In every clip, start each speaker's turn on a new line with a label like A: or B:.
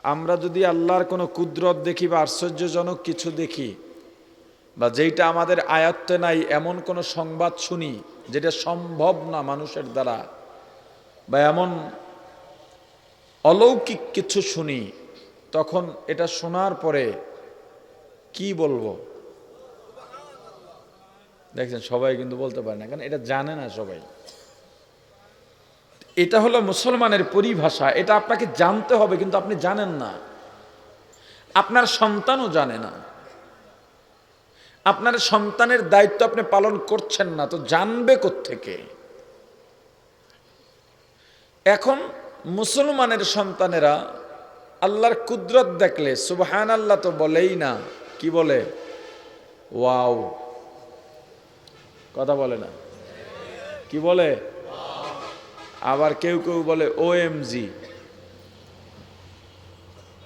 A: আমরা যদি আল্লাহর কোনো কুদরত দেখি বা আশ্চর্যজনক কিছু দেখি বা যেটা আমাদের আয়ত্তে নাই এমন কোনো সংবাদ শুনি যেটা সম্ভব না মানুষের দ্বারা, বা এমন অলৌকিক কিছু শুনি, তখন এটা শোনার পরে কি বলবো? দেখছেন সবাই কিন্তু বলতে পারে না, কারণ এটা জানে না সবাই। এটা হলো মুসলমানের পরিভাষা, এটা আপনাকে জানতে হবে, কিন্তু আপনি জানেন না, আপনার সন্তানও জানে না, আপনার সন্তানের দায়িত্ব আপনি পালন করছেন না, তো জানবে কোত্থেকে? এখন মুসলমানের সন্তানেরা আল্লাহর কুদরত দেখলে সুবহানাল্লাহ তো বলেই না, কি বলে? ওয়াও। কথা বলে না, কি বলে? আবার কেউ কেউ বলে ওএমজি।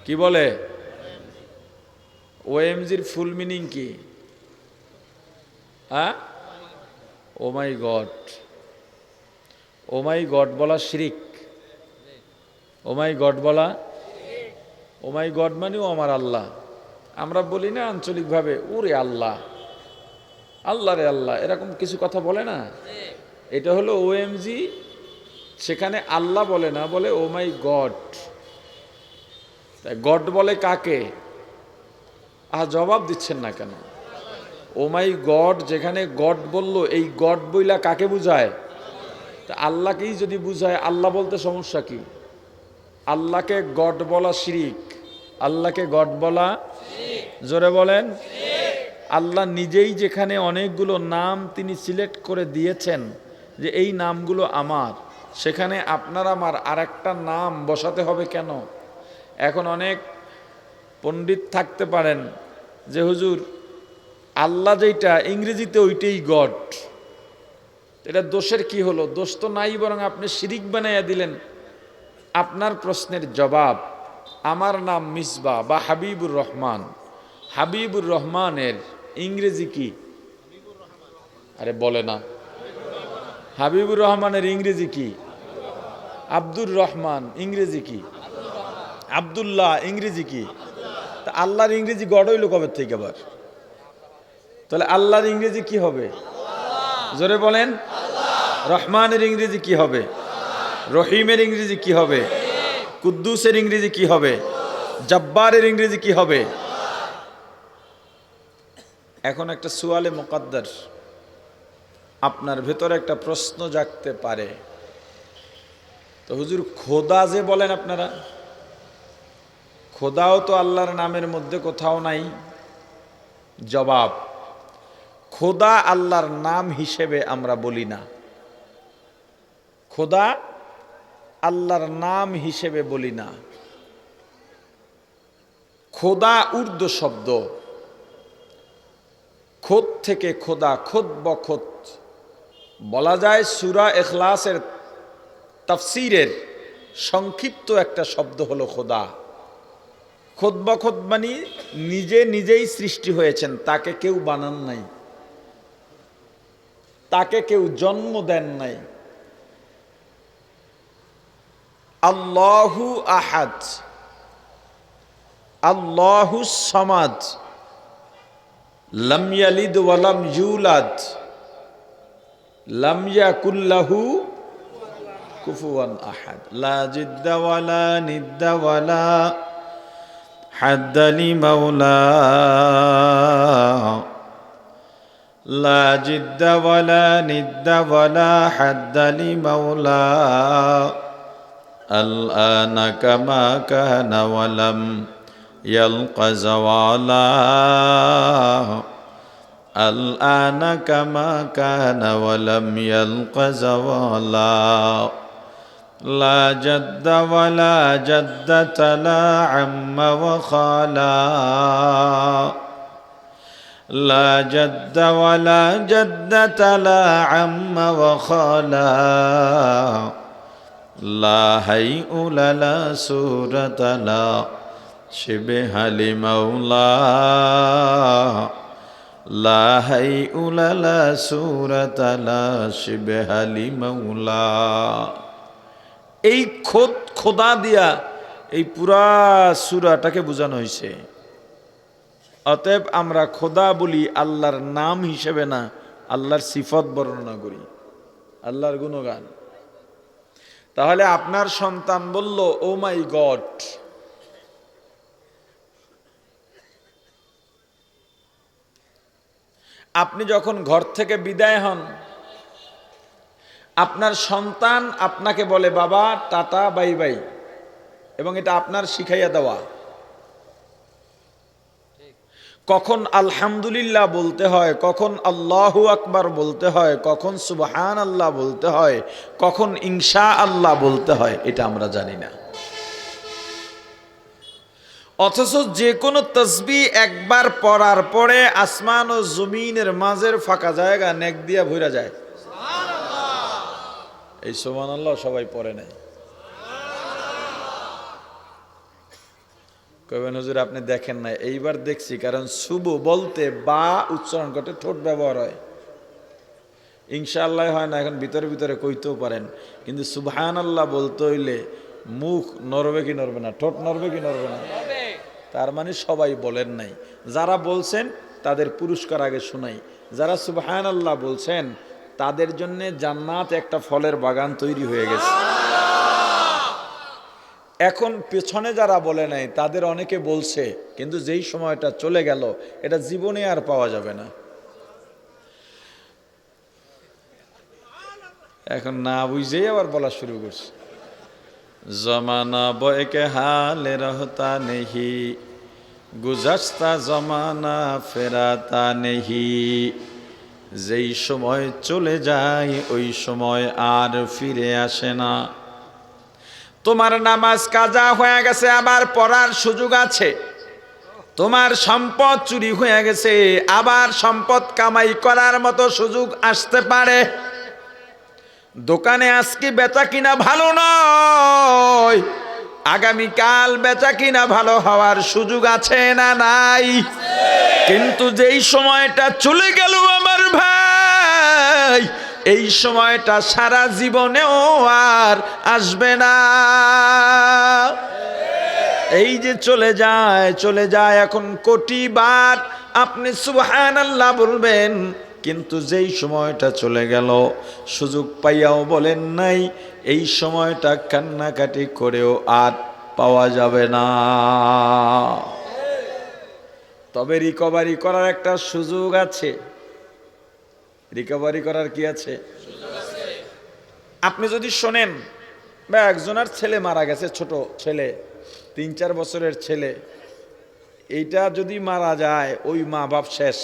A: কি বলে? ওএমজির ফুল মিনিং কি? হ্যাঁ, ও মাই গড। ও মাই গড বলা শিরিক। ও মাই গড বলা, ও মাই গড মানেও আমার আল্লাহ। আমরা বলি না আঞ্চলিকভাবে ওরে আল্লাহ, আল্লাহ রে আল্লাহ, এরকম কিছু কথা বলে না? এটা হলো ওএমজি। সেখানে আল্লাহ বলে না, বলে ও মাই গড। তাই গড বলে কাকে? জবাব দিচ্ছেন না কেন? ও মাই গড যেখানে গড বলল, এই গড বইলা কাকে বুঝায়? তা আল্লাহকেই যদি বুঝায়, আল্লাহ বলতে সমস্যা কি? আল্লাহকে গড বলা শিরিক। আল্লাহকে গড বলা, জোরে বলেন। আল্লাহ নিজেই যেখানে অনেকগুলো নাম তিনি সিলেক্ট করে দিয়েছেন যে এই নামগুলো আমার, সেখানে আপনার আমার আরেকটা নাম বসাতে হবে কেন? এখন অনেক পণ্ডিত থাকতে পারেন যে হুজুর আল্লাহ যেটা ইংরেজিতে ওইটাই গড, এটা দোষের কি হলো? দোষ তো নাই, বরং আপনি শিরিক বানাইয়া দিলেন। আপনার প্রশ্নের জবাব, আমার নাম মিসবা বা হাবিবুর রহমান, হাবিবুর রহমানের ইংরেজি কি? আরে বলে না। হাবিবুর রহমানের ইংরেজি কি? আব্দুর রহমান ইংরেজি কি? আব্দুল্লাহ ইংরেজি কি? তা আল্লাহর ইংরেজি গড হইল কবে থেকে আবার? তাহলে আল্লাহর ইংরেজি কি হবে? জোরে বলেন। রহমানের ইংরেজি কি হবে? রহিমের ইংরেজি কি হবে? কুদ্দুসের ইংরেজি কি হবে? জব্বারের ইংরেজি কি হবে? এখন একটা সুয়ালে মুকাদ্দার, আপনার ভেতরে একটা প্রশ্ন জাগতে পারে, তো হুজুর খোদা যে বলেন আপনারা, খোদাও তো আল্লাহর নামের মধ্যে কোথাও নাই। জবাব, খোদা আল্লাহর নাম হিসেবে আমরা বলি না। খোদা আল্লাহর নাম হিসেবে বলি না। খোদা উর্দু শব্দ, খোদ থেকে খোদা, খোদ বখোদ বলা যায়। সূরা ইখলাসের তাফসীরের সংক্ষিপ্ত একটা শব্দ হলো খোদা। খোদ বখোদ মানে নিজে নিজেই সৃষ্টি হয়েছেন, তাকে কেউ বানান নাই, তাকে কেউ জন্ম দেন নাই। আল্লাহু আহাদ, আল্লাহু সামাদ, লাম ইয়ালিদ ওয়া লাম ইউলাদ, লাম ইয়াকুল লাহু কুফুয়ান আহাদ। লা জিদ্দা ওয়ালা নিদ্দা ওয়ালা হাদ্দা লিমাওলা, লা জিদ্দা ওয়ালা নিদ্দা ওয়ালা হাদ্দা লিমাওলা, আল আনা কামা কানা ওয়ালাম ইয়ালকা যাওয়ালা, আল আনা কামা কানা ওয়ালাম ইয়ালকা যাওয়ালা, লা জাদ্দা ওয়ালা জাদ্দাতা লা আম্মা ওয়া খালা, লা জাদ্দা ওয়ালা জাদ্দাতা লা আম্মা ওয়া খালা, লা হাইউলা লা সূরাতা লা শিবহা লিমাওলা, লা হাইউলা লা সূরাতা লা শিবহা লিমাওলা। এই খোদ খোদা দিয়া এই পুরা সূরাটাকে বোঝানো হয়েছে। অতএব আমরা খোদা বলি আল্লাহর নাম হিসেবে না, আল্লাহর সিফত বর্ণনা করি, আল্লাহর গুণগান। তাহলে আপনার সন্তান বলল ও মাই গড, আপনি যখন ঘর থেকে বিদায় হন, আপনার সন্তান আপনাকে বলে বাবা টাটা বাই বাই, এবং এটা আপনার শিখাইয়া দেওয়া। কখন আলহামদুলিল্লাহ বলতে হয়, কখন আল্লাহু আকবার বলতে হয়, কখন সুবহান আল্লাহ বলতে হয়, কখন ইনশা আল্লাহ বলতে হয়, এটা আমরা জানি না। অথচ যে কোনো তসবিহ একবার পড়ার পরে আসমান ও জমিনের মাঝের ফাঁকা জায়গা নেক দিয়া ভইরা যায়। এই সুবহানাল্লাহ সবাই পড়ে নাই। কবেন হুজুর আপনি দেখেন না? এইবার দেখছি, কারণ শুভ বলতে বা উচ্চারণ করতে ঠোঁট ব্যবহার হয়, ইনশাআল্লাহ হয় না। এখন ভিতরে ভিতরে কইতেও পারেন, কিন্তু সুবহানাল্লাহ বলতে হইলে মুখ নড়বে কি নড়বে না, ঠোঁট নড়বে কি নড়বে না? তার মানে সবাই বলেন নাই। যারা বলছেন তাদের পুরস্কার আগে শোনাই। যারা সুবহানাল্লাহ বলছেন তাদের জন্য জান্নাত একটা ফলের বাগান তৈরি হয়ে গেছে। এখন পেছনে যারা বলে নাই তাদের অনেকে বলছে, কিন্তু যেই সময়টা চলে গেল এটা জীবনে আর পাওয়া যাবে না। এখন না বুঝেই আবার বলা শুরু করছে। জমানা বয়কে হালে রহতা নেহি, গুজাস্তা জমানা ফেরাতা নেহি। যেই সময় চলে যায় ওই সময় আর ফিরে আসে না। তোমার নামাজ কাজা হয়ে গেছে, আবার পড়ার সুযোগ আছে। তোমার সম্পদ চুরি হয়ে গেছে, আবার সম্পদ কামাই করার মতো সুযোগ আসতে পারে। দোকানে আজকে বেচা কিনা ভালো নয়, আগামীকাল বেচা কিনা ভালো হওয়ার সুযোগ আছে না নাই? কিন্তু যেই সময়টা চলে গেল আমার ভাই, এই সময়টা সারা জীবনেও আর আসবে না। এই যে চলে যায় চলে যায়, এখন কোটিবার আপনি সুবহানাল্লাহ বলবেন, কিন্তু যেই সময়টা চলে গেল সুযোগ পাইয়াও বলেন নাই, এই সময়টা কান্নাকাটি করেও আর পাওয়া যাবে না। তবে রিকভারি করার একটা সুযোগ আছে। রিকভারি করার কি আছে? আপনি যদি শোনেন বা একজনের ছেলে মারা গেছে, ছোট ছেলে, 3-4 বছরের ছেলে, এইটা যদি মারা যায় ওই মা বাপ শেষ।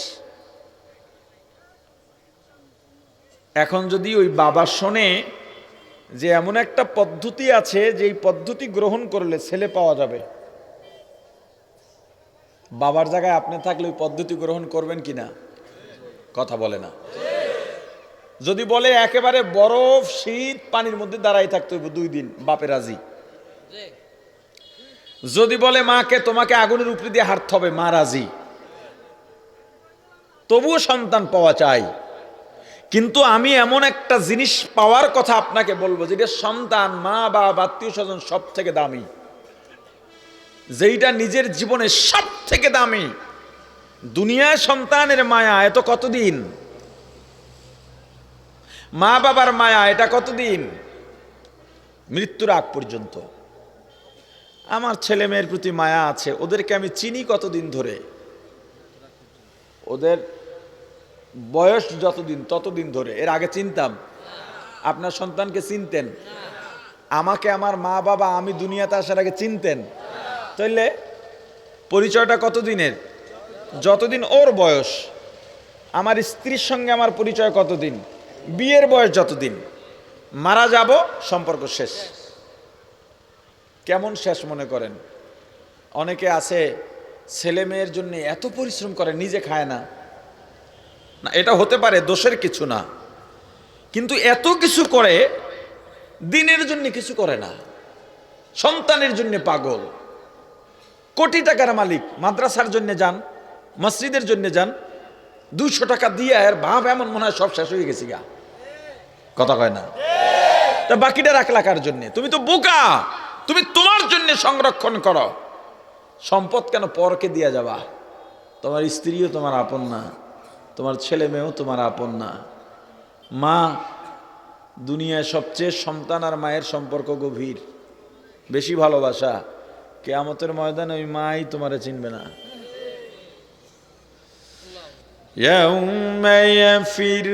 A: এখন যদি ওই বাবা শোনে যে এমন একটা পদ্ধতি আছে যে এই পদ্ধতি গ্রহণ করলে ছেলে পাওয়া যাবে, বাবার জায়গায় আপনি থাকলে ওই পদ্ধতি গ্রহণ করবেন কিনা? কথা বলে না। যদি বলে একেবারে বরফ শীত পানির মধ্যে দাঁড়াই থাকতে হইব 2 দিন, বাপে রাজি। যদি বলে মাকে তোমাকে আগুনের উপরে দিয়ে হাঁটতে হবে, মা রাজি। তবুও সন্তান পাওয়া চাই। কিন্তু আমি এমন একটা জিনিস পাওয়ার কথা আপনাকে বলবো, যেটা সন্তান, মা বা আত্মীয় স্বজন সব থেকে দামি, যেইটা নিজের জীবনে সব থেকে দামি। দুনিয়ায় সন্তানের মায়া এত কতদিন, মা বাবার মায়া এটা কতদিন? মৃত্যুর আগ পর্যন্ত। আমার ছেলে মেয়ের প্রতি মায়া আছে, ওদেরকে আমি চিনি কতদিন ধরে, ওদের বয়স যতদিন ততদিন ধরে। এর আগে চিনতাম? আপনার সন্তানকে চিনতেন? আমাকে আমার মা বাবা আমি দুনিয়াতে আসার আগে চিনতেন? তাইলে পরিচয়টা কতদিনের? যতদিন ওর বয়স। আমার স্ত্রীর সঙ্গে আমার পরিচয় কতদিন? বিয়ের বয়স যতদিন। মারা যাব সম্পর্ক শেষ। কেমন শেষ মনে করেন? অনেকে আছে ছেলে মেয়ের জন্য এত পরিশ্রম করে, নিজে খায় না। না, এটা হতে পারে, দোষের কিছু না, কিন্তু এত কিছু করে দিনের জন্য কিছু করে না। সন্তানের জন্য পাগল, কোটি টাকার মালিক, মাদ্রাসার জন্য যান, মসজিদের জন্য যান, 200 টাকা দিয়ে আর ভাব এমন মনে হয় সব শেষ হয়ে গেছি গা। কথা কয় না? তা বাকিটা রাখলা কার জন্য? তুমি তো বোকা, তুমি তোমার জন্য সংরক্ষণ করো। সম্পদ কেন পরকে দিয়া যাবা? তোমার স্ত্রীও তোমার আপন না, তোমার ছেলে মেয়েও তোমার আপন না। মা, দুনিয়ায় সবচেয়ে সন্তান আর মায়ের সম্পর্ক গভীর, বেশি ভালোবাসা। কিয়ামতের ময়দানে ওই মাই তোমারে চিনবে না। يوم يفر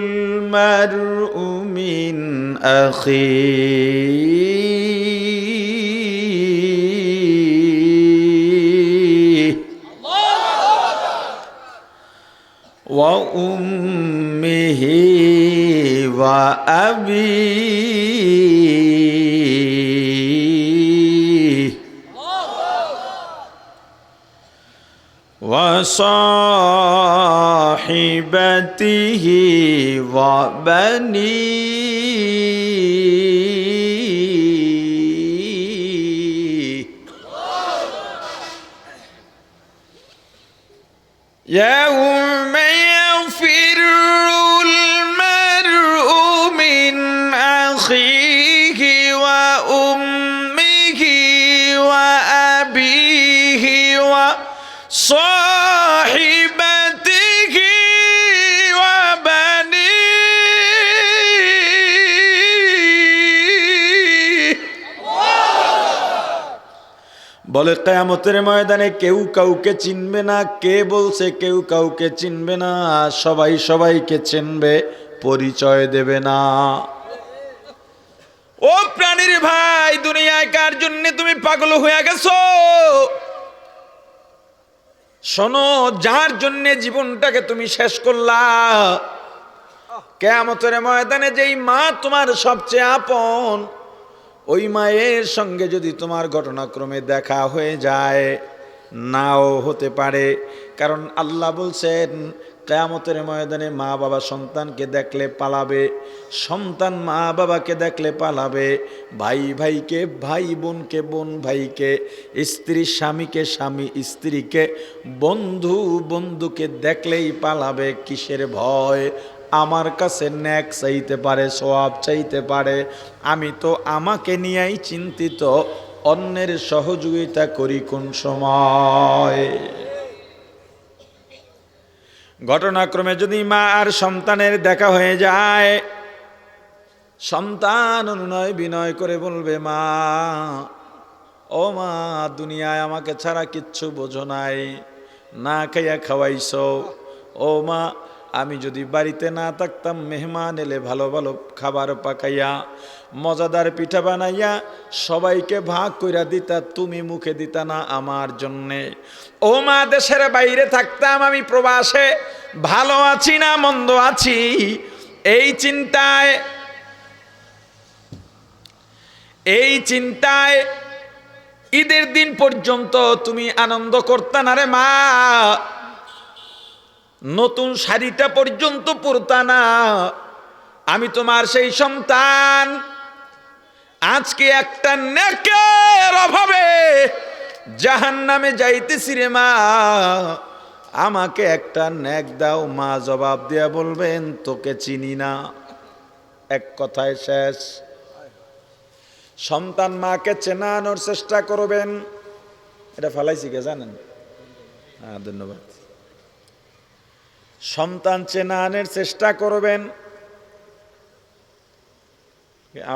A: المرء من أخيه وأمه وأبيه وصاحبته وبنيه يوم يفر المرء من أخيه وأمه وأبيه وصاحبته وبنيه বলে কিয়ামতের ময়দানে কেউ কাউকে চিনবে না। কে বলছে কেউ কাউকে চিনবে না? সবাই সবাইকে চিনবে, পরিচয় দেবে না। ও প্রাণীর ভাই, দুনিয়ায় কার জন্য তুমি পাগল হয়ে গেছো? শোনো, যার জন্য জীবনটাকে তুমি শেষ করলা, কিয়ামতের ময়দানে যেই মা তোমার সবচেয়ে আপন, ওই মায়ের সঙ্গে যদি তোমার ঘটনাক্রমে দেখা হয়ে যায়, নাও হতে পারে। কারণ আল্লাহ বলছেন কিয়ামতের ময়দানে মা বাবা সন্তানকে দেখলে পালাবে, সন্তান মা বাবাকে দেখলে পালাবে, ভাই ভাইকে, ভাই বোনকে বোন ভাইকে, স্ত্রী স্বামীকে, স্বামী স্ত্রীকে, বন্ধু বন্ধুকে দেখলেই পালাবে। কিসের ভয়? আমার কাছে ন্যাক চাইতে পারে, সওয়াব চাইতে পারে। আমি তো আমাকে নিয়েই চিন্তিত, অন্যের সহযোগিতা করি কোন সময়? ঘটনাক্রমে যদি মা আর সন্তানের দেখা হয়ে যায়, সন্তান অনুনয় বিনয় করে বলবে, মা, ও মা, দুনিয়ায় আমাকে ছাড়া কিচ্ছু বোঝো নাই, না খাইয়া খাওয়াইছো। ও মা, আমি যদি বাড়িতে না থাকতাম, মেহমান এলে ভালো ভালো খাবার পাকাইয়া, মজাদার পিঠা বানাইয়া সবাইকে ভাগ কইরা দিতা, তুমি মুখে দিতা না আমার জন্যে। ও মা, দেশের বাইরে থাকতাম, আমি প্রবাসে, ভালো আছি না মন্দ আছি, এই চিন্তায় ঈদের দিন পর্যন্ত তুমি আনন্দ করতা না রে মা। নতুন শাড়িটা পর্যন্ত পরতা না। আমি তোমার সেই সন্তান, আজকে একটা নেকের অভাবে জাহান্নামে যাইতেছি রে মা, আমাকে একটা নেক দাও। মা জবাব দিয়া বলবেন, তোকে চিনি না। এক কথায় শেষ। সন্তান মাকে চেনানোর চেষ্টা করবেন। এটা ফালাইছি কে জানেন? হ্যাঁ, ধন্যবাদ। সন্তান চেনানোর চেষ্টা করবেন।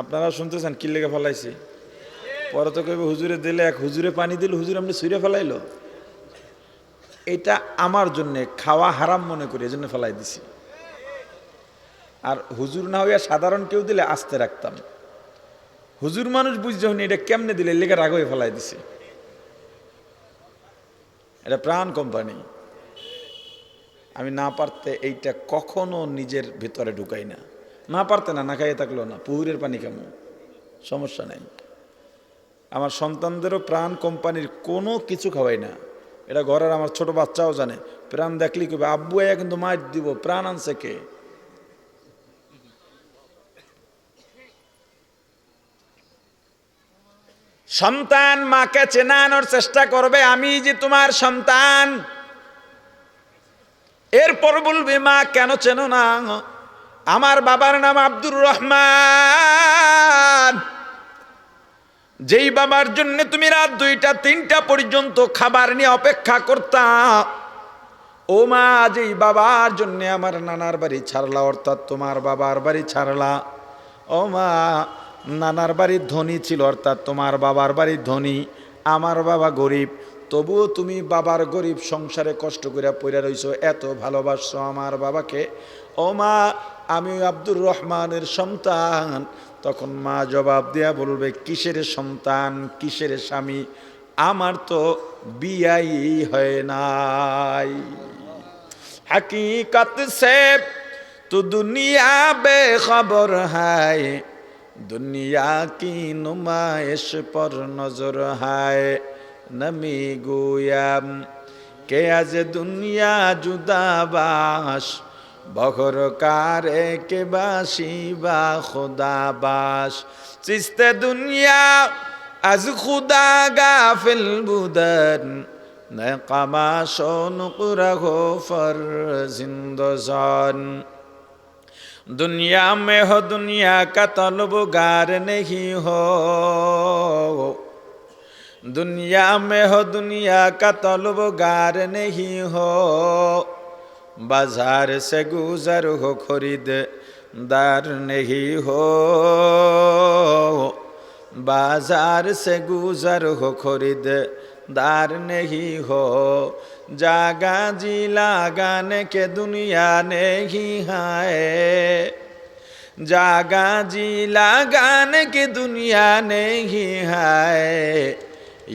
A: আপনারা শুনতেছেন কি লেগে ফেলাইছি? পরে তো কইবে হুজুরে দিলে, এক হুজুরে পানি দিল, হুজুর আপনি ছুঁড়ে ফেলাইলো। এটা আমার জন্যে খাওয়া হারাম মনে করি, এজন্য ফেলাই দিছি। আর হুজুর না হইয়া সাধারণ কেউ দিলে আস্তে রাখতাম। হুজুর মানুষ বুঝতে হয়নি এটা কেমনে দিলে, লেগে রাগ হয়ে ফেলাই দিছি। এটা প্রাণ কোম্পানি। আমি না পারতে এইটা কখনো নিজের ভেতরে ঢুকাই না। না পারতে না খাইয়ে থাকলো না, পুকুরের পানি কেমন, সমস্যা নাই। আমার সন্তানদেরও প্রাণ কোম্পানির কোনো কিছু খাওয়াই না। এটা ঘরের আমার ছোট বাচ্চাও জানে। প্রাণ দেখলি কবে আব্বু আয়া কিন্তু মার দিব, প্রাণ আনছে কে? সন্তান মাকে চেনানোর চেষ্টা করবে, আমি যে তোমার সন্তান। এরপর বলবে, মা কেন চেনো না? আমার বাবার নাম আব্দুর রহমান, যেই বাবার জন্য তুমি রাত 2টা 3টা পর্যন্ত খাবার নিয়ে অপেক্ষা করতা, ও মা যেই বাবার জন্য আমার নানার বাড়ি ছাড়লা, অর্থাৎ তোমার বাবার বাড়ি ছাড়লা, ও মা নানার বাড়ি ধনী ছিল, অর্থাৎ তোমার বাবার বাড়ি ধনী, আমার বাবা গরিব, তবুও তুমি বাবার গরিব সংসারে কষ্ট করে পড়ে রইছো, এত ভালোবাসছো আমার বাবাকে। ও মা আমি আব্দুর রহমানের সন্তান। তখন মা জবাব দেয়া বলবে, কিসের সন্তান, কিসের স্বামী, আমার তো বিয়াই হয় নাই। हकीकत से तो दुनिया बेखबर है, दुनिया की नुमाइश पर नजर है, नमी गोयाम के आज दुनिया जुदाबाश, बखर कारे के बाशी बा खुदा बाश, चिस्ते दुनिया आज खुदा गाफिल बुदन, नकामाशों नुकरा हो फर जिंदजान। दुनिया में हो दुनिया का तलबगार नहीं हो, दुनिया में हो दुनिया का तलबगार नहीं हो, बाजार से गुजर हो खरीददार नहीं हो, बाजार से गुजर हो खरीददार नहीं हो, जागा जी लगाने के दुनिया नहीं है, जागा जी लगाने की दुनिया नहीं है,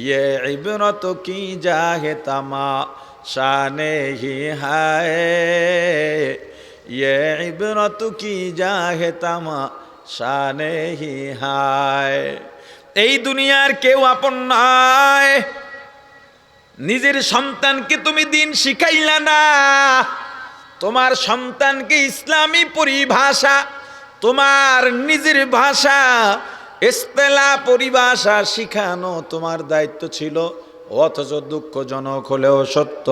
A: ये इबरत की जाहे तमाशा नहीं है, ये इबरत की जाहे तमाशा नहीं है। এই দুনিয়ার কেউ আপন নয়। নিজের সন্তানকে তুমি দিন শিখাইলা না, তোমার সন্তানকে ইসলামী পরিভাষা, তোমার নিজের ভাষা ইস্তেলা পরিভাষা শিখানো তোমার দায়িত্ব ছিল। অথচ দুঃখজনক হলেও সত্য,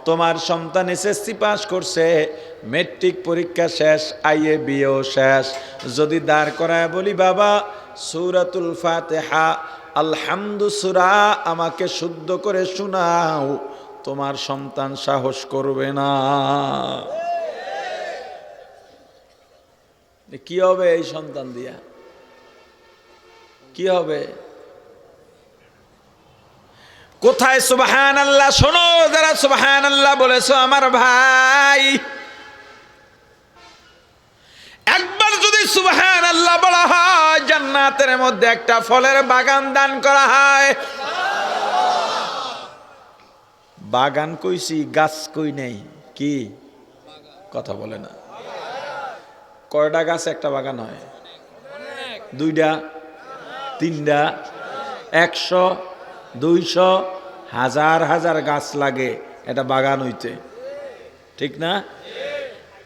A: তোমার সন্তান এসএসসি পাস করছে, মেট্রিক পরীক্ষা শেষ, আইএ বিএও শেষ, যদি দাঁড় করায় বলি বাবা সূরাতুল ফাতিহা আলহামদু সূরা আমাকে শুদ্ধ করে শোনাও, তোমার সন্তান সাহস করবে না। কি হবে এই সন্তান দিয়া, কি হবে? কোথায় সুবহানাল্লাহ? শোনো যারা সুবহানাল্লাহ বলেছো আমার ভাই, একবার যদি সুবহানাল্লাহ বলা হয় জান্নাতের মধ্যে একটা ফলের বাগান দান করা হয়। বাগান কইছি, গাছ কই নেই। কি কথা বলে না? কয়টা গাছ একটা বাগান হয়? 2টা 3টা 100 200 হাজার হাজার গাছ লাগে এটা বাগান হইতে, ঠিক না?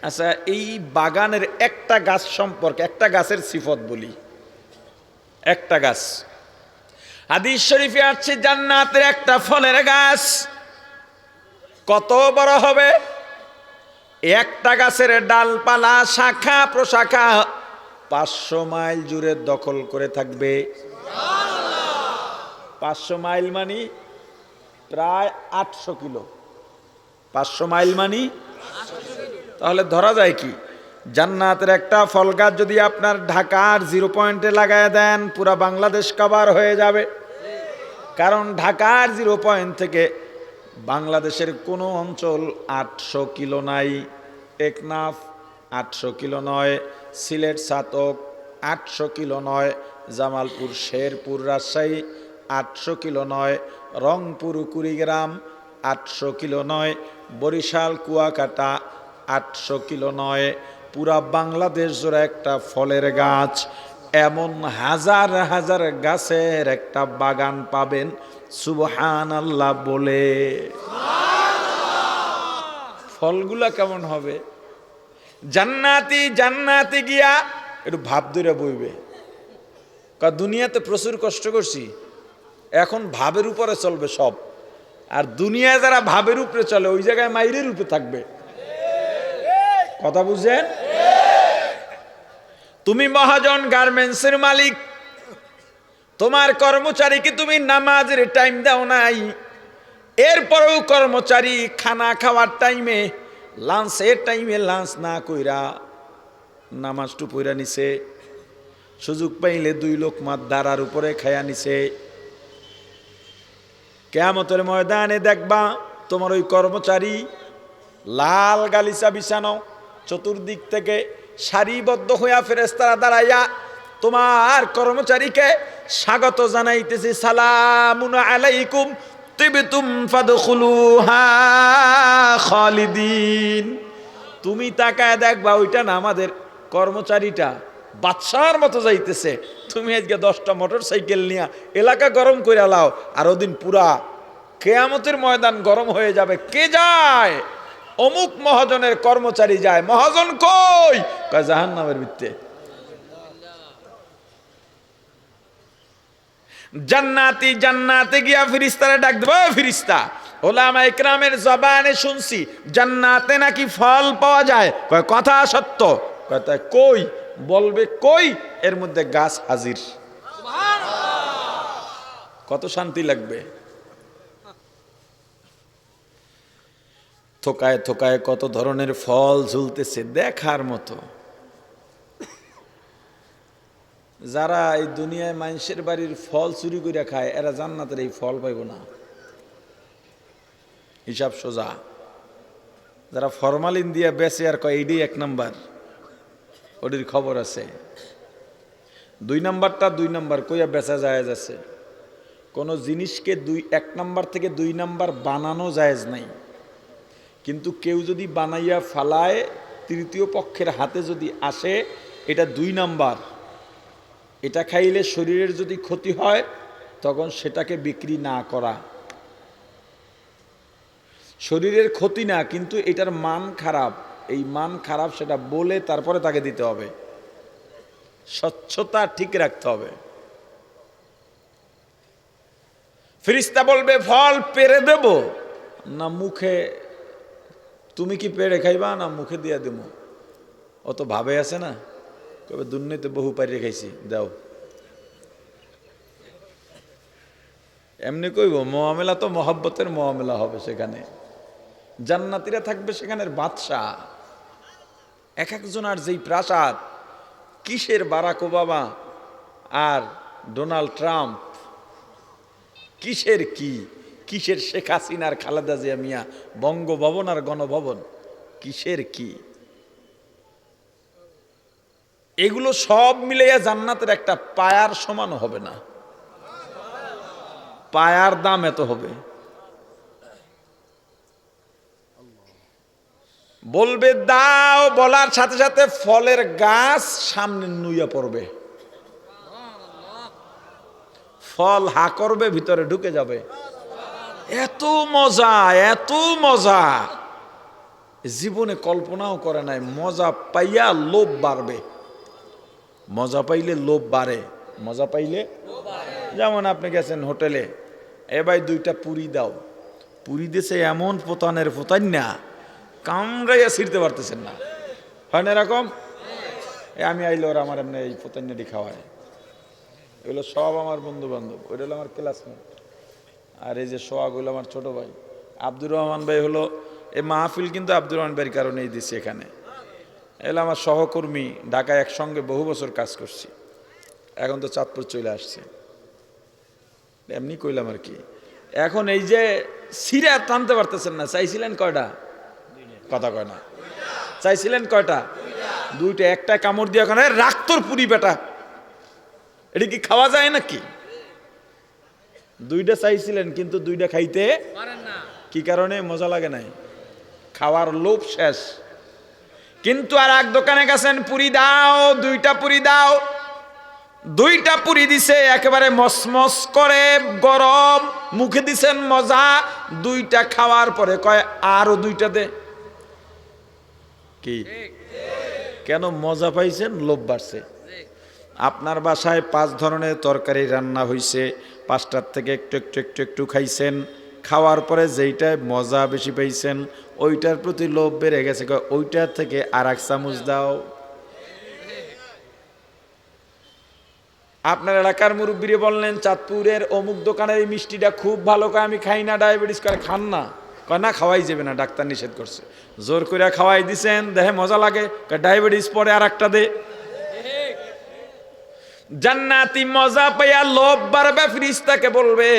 A: আচ্ছা এই বাগানের একটা গাছ সম্পর্কে, একটা গাছের সিফত বলি। একটা গাছ হাদিস শরীফে আছে জান্নাতের একটা ফলের গাছ কত বড় হবে? একটা গাছের ডালপালা শাখা প্রশাখা 500 মাইল জুড়ে দখল করে থাকবে। 500 মাইল মানে প্রায় 800 কিলো। 500 মাইল মানে তাহলে ধরা যায় কি, জান্নাতের একটা ফল গাছ যদি আপনার ঢাকার 0 পয়েন্টে লাগায় দেন পুরা বাংলাদেশ কভার হয়ে যাবে। কারণ ঢাকার 0 পয়েন্ট থেকে বাংলাদেশের কোনো অঞ্চল 800 কিলো নাই। টেকনাফ 800 কিলো নয়, সিলেট ছাতক 800 কিলো নয়, জামালপুর শেরপুর রাজশাহী 800 কিলো নয়, রংপুর কুড়িগ্রাম 800 কিলো নয়, বরিশাল কুয়াকাটা 800 কিলো নয়। পুরা বাংলাদেশ জোড়া একটা ফলের গাছ, এমন হাজার হাজার গাছের একটা বাগান পাবেন সুবহানাল্লাহ বলে। ফলগুলা কেমন হবে? জান্নাতি জান্নাতি গিয়া একটু ভাব ধরে বইবে, দুনিয়াতে প্রচুর কষ্ট করছি, এখন ভাবের উপরে চলবে সব। আর দুনিয়ায় যারা ভাবের উপরে চলে ওই জায়গায় মাইরের উপরে থাকবে। কথা বুঝেন? তুমি মহাজন গার্মেন্টসের মালিক, তোমার কর্মচারীকে তুমি নামাজের টাইম দাও নাই, এরপরেও কর্মচারী খানা খাওয়ার টাইমে, লাঞ্চের টাইমে লাঞ্চ না কইরা নামাজটু পইরা নিছে, সুযোগ পাইলে 2 লোকমা দাঁড়ার উপরে খায়া নিছে। কিয়ামতের ময়দানে দেখবা তোমার ওই কর্মচারী লাল গালিচা বিছানো, চতুর্দিক থেকে সারিবদ্ধ হইয়া ফেরেশতারা দাঁড়াইয়া তোমার কর্মচারীকে স্বাগত জানাইতেছে, সালামুন আলাইকুম তিবতুম ফাদখুলুহা খালিদিন। তুমি তাকায় দেখবা ওইটা না আমাদের কর্মচারীটা বাদশার মতো যাইতেছে। তুমি আজকে 10টা মোটরসাইকেল নিয়ে এলাকা গরম করে লাও, আর ওদিন পুরা কিয়ামতের ময়দান গরম হয়ে যাবে। কে যায়? অমুক মহাজনের কর্মচারী যায়। মহাজন কই? কয় জাহান্নামের ভিতরে। জান্নাতি জান্নাতে গিয়া ফেরেশতারা ডাক দেব, ফেরেশতা ওলামা ইকরামের জবানে শুনছি জান্নাতে নাকি ফল পাওয়া যায়। কয় কথা সত্য। কয় তা কই? বলবে কই? এর মধ্যে গাছ হাজির। কত শান্তি লাগবে। থোকায় থোকায় কত ধরনের ফল ঝুলতেছে দেখার মতো। যারা এই দুনিয়ায় মানুষের বাড়ির ফল চুরি করে খায় এরা জান্নাতের এই ফল পাইব না। হিসাব সোজা। যারা ফরমালিন দিয়ে বেচে আর কয় এইটাই 1 নাম্বার, ওটির খবর আছে। 2 নাম্বারটা 2 নাম্বার কইয়া বেচা জায়েজ আছে। কোনো জিনিসকে 1 নাম্বার থেকে 2 নাম্বার বানানো জায়েজ নাই, কিন্তু কেউ যদি বানাইয়া ফালায় তৃতীয় পক্ষের হাতে যদি আসে এটা 2 নাম্বার। এটা খাইলে শরীরের যদি ক্ষতি হয় তখন সেটাকে বিক্রি না করা। শরীরের ক্ষতি না, কিন্তু এটার মান খারাপ, এই মান খারাপ সেটা বলে তারপরে তাকে দিতে হবে। স্বচ্ছতা ঠিক রাখতে হবে। ফেরেশতা বলবে ফল পেড়ে দেব না মুখে? তুমি কি পেড়ে খাইবা না মুখে দিয়া দেব? অত ভাবে আছে না, কবে দুর্নীতি বহু পাইরে খাইছি দাও। এমনি কইব মুআমেলা তো মহব্বতের মুআমেলা হবে। সেখানে জান্নাতীরা থাকবে সেখানের বাদশা। এক একজনের যেই প্রাসাদ, কিসের বারাক ওবামা আর ডোনাল্ড ট্রাম্প, কিসের কি, কিসের শেখ হাসিনার খালেদা জিয়া মিয়া বঙ্গভবন আর গণভবন, কিসের কি, এগুলো সব মিলাইয়া জান্নাতের একটা পায়ার সমান হবে না। পায়ার দাম এত হবে। বলবে দাও, বলার সাথে সাথে ফলের গাছ সামনে নুইয়া পড়বে, ফল হা করবে, ভিতরে ঢুকে যাবে। এত মজা, এত মজা জীবনে কল্পনাও করে নাই। মজা পাইয়া লোভ বাড়বে। মজা পাইলে লোভ বাড়ে। মজা পাইলে, যেমন আপনি গেছেন হোটেলে, এ ভাই 2টা পুরি দাও। পুরি দিছে এমন পোতানের পোতান না, কামড়াইয়া ছিঁড়তে পারতেছেন না। হয় না এরকম? আমি আইলে ওরা আমার এমনি এই পোতান্নাটি খাওয়ায়। এগুলো সব আমার বন্ধু বান্ধব। ওইটা হলো আমার ক্লাসমেট। আর এই যে সোহাগ হইল আমার ছোট ভাই। আব্দুর রহমান ভাই হলো, এই মাহফিল কিন্তু আব্দুর রহমান ভাইয়ের কারণেই দিচ্ছি এখানে। এগুলো আমার সহকর্মী, ঢাকায় একসঙ্গে বহু বছর কাজ করছি। এখন তো চাঁদপুর চলে আসছে, এমনি কইলাম আর কি। এখন এই যে সিরা টানতে পারতেছেন না। চাইছিলেন কয়টা? কথা কয় না। চাইছিলেন কয়টা? 2টা। একটা কামড় দিয়ে ওখানে রাখ তোর পুরি বেটা, এটা কি খাওয়া যায় নাকি? 2টা চাইছিলেন কিন্তু 2টা খাইতে পারেন না। কি কারণে? মজা লাগে নাই, খাওয়ার লোভ শেষ। কিন্তু আর এক দোকানে গেছেন, পুরি দাও, 2টা পুরি দাও। 2টা পুরি দিছে একেবারে মসমস করে গরম, মুখে দিছেন মজা। 2টা খাওয়ার পরে কয় আরো 2টা দে। কি কেন? মজা পাইছেন, লোভ বাড়ছে। আপনার বাসায় 5 ধরনের তরকারি রান্না হইছে, 5টার থেকে একটু একটু একটু একটু খাইছেন। খাওয়ার পরে যেইটায় মজা বেশি পাইছেন ওইটার প্রতি লোভ বেড়ে গেছে, ওইটার থেকে আর 1 চামচ দাও। আপনার এলাকার মুরব্বীরে বললেন চাঁদপুরের অমুক দোকানের এই মিষ্টিটা খুব ভালো, কয় আমি খাই না, ডায়াবেটিস করে, খান না, কয় না খাওয়াই যাবে না, ডাক্তার নিষেধ করছে। জোর করে খাওয়াই দিছেন, দেখে মজা লাগে, কয় ডায়াবেটিস পরে আর একটা দে। জান্নাতি মজা পাইয়া লোভ বাড়বে, ফেরেশতাকে বলবে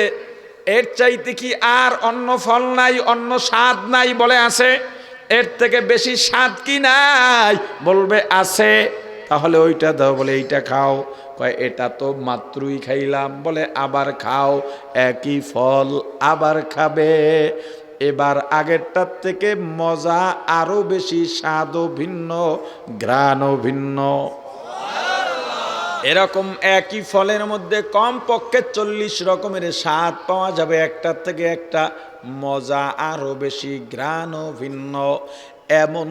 A: এর চাইতে কি আর অন্য ফল নাই, অন্য স্বাদ নাই? বলে আছে। এর থেকে বেশি স্বাদ কি নাই? বলবে আছে। তাহলে ওইটা দাও। বলে এইটা খাও। কয় এটা তো মাত্রই খাইলাম। বলে আবার খাও, একই ফল আবার খাবে। এবার আগেরটার থেকে মজা আরো বেশি, স্বাদও ভিন্ন, ঘ্রাণও ভিন্ন। এরকম একই ফলের মধ্যে কমপক্ষে 40 রকমের স্বাদ পাওয়া যাবে, একটার থেকে একটা মজা আরো বেশি, ঘ্রাণও ভিন্ন। এমন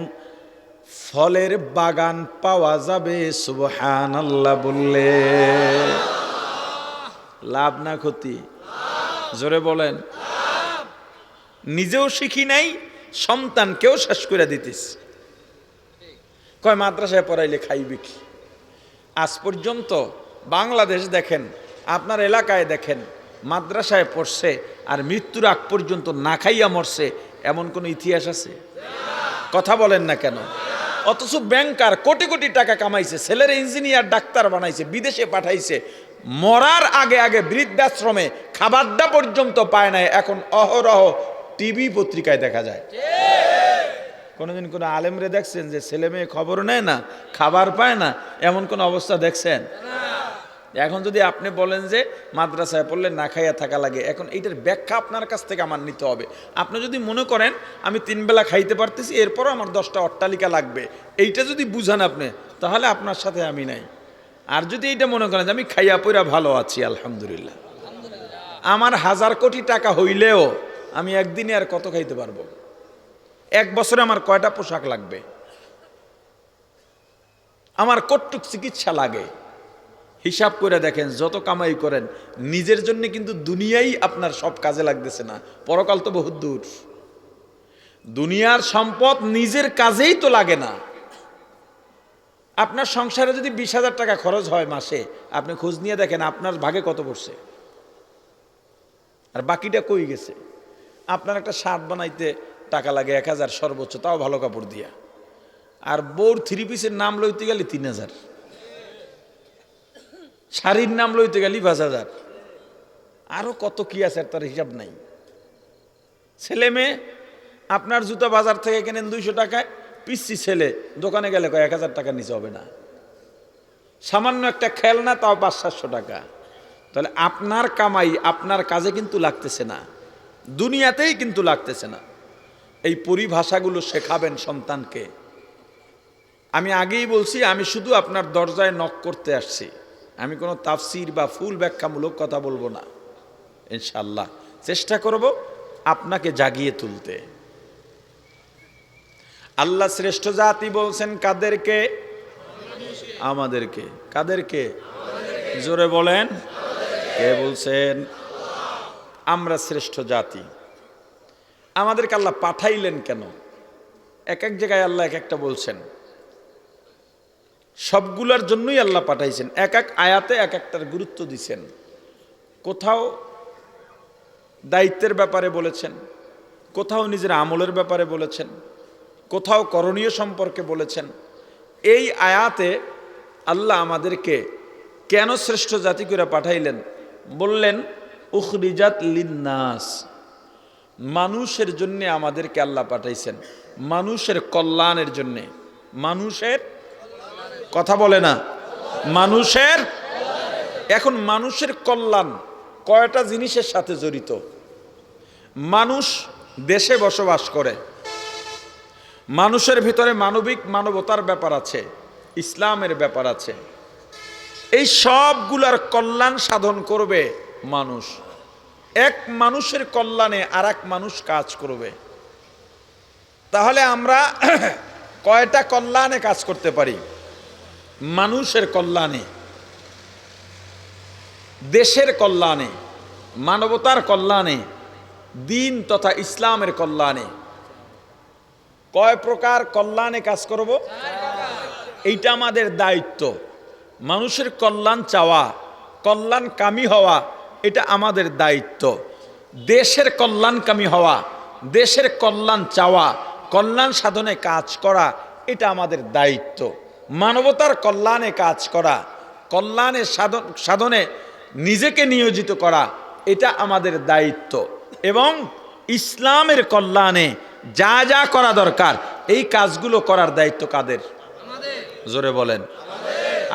A: ফলের বাগান পাওয়া যাবে, সুবহানাল্লাহ বললে। লাভ না ক্ষতি? জোরে বলেন। নিজেও শিখি নাই, সন্তানকেও শেষ করে দিতেছ। কয় মাদ্রাসায় পড়াইলে খাইবে কি? আজ পর্যন্ত বাংলাদেশ দেখেন, আপনার এলাকায় দেখেন, মাদ্রাসায় পড়ছে আর মৃত্যুর আগ পর্যন্ত না খাইয়া মরছে, এমন কোনো ইতিহাস আছে? কথা বলেন না কেন? অথচ ব্যাংকার কোটি কোটি টাকা কামাইছে, ছেলের ইঞ্জিনিয়ার ডাক্তার বানাইছে, বিদেশে পাঠাইছে, মরার আগে আগে বৃদ্ধাশ্রমে খাবারটা পর্যন্ত পায় নাই। এখন অহরহ টিভি পত্রিকায় দেখা যায়। কোনোদিন কোনো আলেমরে দেখছেন যে ছেলে মেয়ে খবর নেয় না, খাবার পায় না, এমন কোন অবস্থা দেখছেন? এখন যদি আপনি বলেন যে মাদ্রাসায় পড়লে না খাইয়া থাকা লাগে, এখন এইটার ব্যাখ্যা আপনার কাছ থেকে আমার নিতে হবে। আপনি যদি মনে করেন আমি 3 বেলা খাইতে পারতেছি, এরপরও আমার 10টা অট্টালিকা লাগবে, এইটা যদি বুঝান আপনি, তাহলে আপনার সাথে আমি নাই। আর যদি এইটা মনে করেন যে আমি খাইয়া পইরা ভালো আছি, আলহামদুলিল্লাহ, আমার 1000 কোটি টাকা হইলেও আমি একদিনে আর কত খাইতে পারবো? 1 বছরে আমার কয়টা পোশাক লাগবে? আমার কতটুক চিকিৎসা লাগে? হিসাব করে দেখেন। যত কামাই করেন নিজের জন্য কিন্তু দুনিয়াই আপনার সব কাজে লাগতেছে না, পরকাল তো বহুত দূর। দুনিয়ার সম্পদ নিজের কাজেই তো লাগে না। আপনার সংসারে যদি 20,000 টাকা খরচ হয় মাসে, আপনি খোঁজ নিয়ে দেখেন আপনার ভাগে কত পড়ছে, আর বাকিটা কই গেছে? আপনার একটা শার্ট বানাইতে টাকা লাগে 1000 সর্বোচ্চ, তাও ভালো কাপড় দিয়া। আর বউর 3 পিসের নাম লইতে গেলে 3000, শাড়ির নাম লইতে গেলে 5000, আরো কত কি আছে তার হিসাব নাই। ছেলে মেয়ে, আপনার জুতা বাজার থেকে কেনেন 200 টাকায়, পিসি ছেলে দোকানে গেলে 1000 টাকার নিচে হবে না। সামান্য একটা খেলনা, তাও 500-700 টাকা। তাহলে আপনার কামাই আপনার কাজে কিন্তু লাগতেছে না, দুনিয়াতেই কিন্তু লাগতেছে না। এই পরিভাষাগুলো শেখাবেন সন্তানকে। আমি আগেই বলছি, আমি শুধু আপনার দরজায় নক করতে আসছি, আমি কোনো তাফসির বা ফুল ব্যাখ্যামূলক কথা বলবো না। ইনশাআল্লাহ চেষ্টা করব আপনাকে জাগিয়ে তুলতে। আল্লাহ শ্রেষ্ঠ জাতি বলছেন কাদেরকে? আমাদেরকে। কাদেরকে? জোরে বলেন। কে বলছেন? আমরা শ্রেষ্ঠ জাতি। আমাদেরকে আল্লাহ পাঠাইলেন কেন? এক এক জায়গায় আল্লাহ এক একটা বলছেন, সবগুলোর জন্যই আল্লাহ পাঠাইছেন। এক এক আয়াতে এক একটার গুরুত্ব দিছেন। কোথাও দায়িত্বের ব্যাপারে বলেছেন, কোথাও নিজের আমলের ব্যাপারে বলেছেন, কোথাও করণীয় সম্পর্কে বলেছেন। এই আয়াতে আল্লাহ আমাদেরকে কেন শ্রেষ্ঠ জাতি করে পাঠাইলেন? বললেন উখরিজাত লিন্নাস, মানুষের জন্য আমাদেরকে আল্লাহ পাঠাইছেন, মানুষের কল্যাণের জন্য। মানুষের কথা বলে না, মানুষের। এখন মানুষের কল্যাণ কয়টা জিনিসের সাথে জড়িত? মানুষ দেশে বসবাস করে, মানুষের ভিতরে মানবতার ব্যাপার আছে, ইসলামের ব্যাপার আছে। এই সবগুলার কল্যাণ সাধন করবে মানুষ। এক মানুষের কল্যাণে আর এক মানুষ কাজ করবে। তাহলে আমরা কয়টা কল্যাণে কাজ করতে পারি? মানুষের কল্যাণে, দেশের কল্যাণে, মানবতার কল্যাণে, দিন তথা ইসলামের কল্যাণে। কয় প্রকার কল্যাণে কাজ করব? এইটা আমাদের দায়িত্ব। মানুষের কল্যাণ চাওয়া, কল্যাণকামী হওয়া এটা আমাদের দায়িত্ব। দেশের কল্যাণকামী হওয়া, দেশের কল্যাণ চাওয়া, কল্যাণ সাধনে কাজ করা এটা আমাদের দায়িত্ব। মানবতার কল্যাণে কাজ করা, কল্যাণের সাধনে নিজেকে নিয়োজিত করা এটা আমাদের দায়িত্ব। এবং ইসলামের কল্যাণে যা যা করা দরকার এই কাজগুলো করার দায়িত্ব কাদের? জোরে বলেন,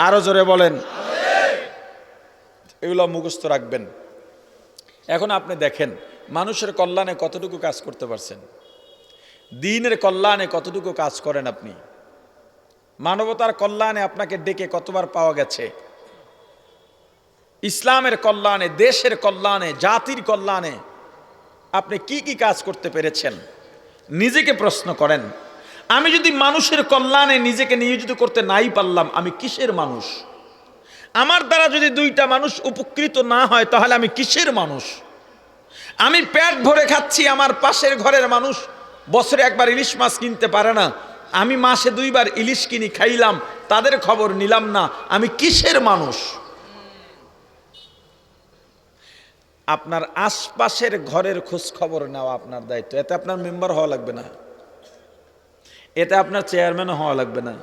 A: আরো জোরে বলেন। এগুলো মুখস্থ রাখবেন। এখন আপনি দেখেন মানুষের কল্যাণে কতটুকু কাজ করতে পারছেন, দ্বীনের কল্যাণে কতটুকু কাজ করেন আপনি, মানবতার কল্যাণে আপনাকে ডেকে কতবার পাওয়া গেছে, ইসলামের কল্যাণে, দেশের কল্যাণে, জাতির কল্যাণে আপনি কি কি কাজ করতে পেরেছেন? নিজেকে প্রশ্ন করেন, আমি যদি মানুষের কল্যাণে নিজেকে নিয়োজিত করতে নাই পারলাম আমি কিসের মানুষ? আমার দ্বারা যদি দুইটা মানুষ উপকৃত না হয় তাহলে আমি কিসের মানুষ? আমি পেট ভরে খাচ্ছি, আমার পাশের ঘরের মানুষ বছরে একবার ইলিশ মাছ কিনতে পারে না, আমি মাসে 2 বার ইলিশ কিনি, খাইলাম, তাদের খবর নিলাম না, আমি কিসের মানুষ? আপনার আশপাশের ঘরের খোঁজ খবর নেওয়া আপনার দায়িত্ব। এতে আপনার মেম্বার হওয়া লাগবে না, এতে আপনার চেয়ারম্যানও হওয়া লাগবে না।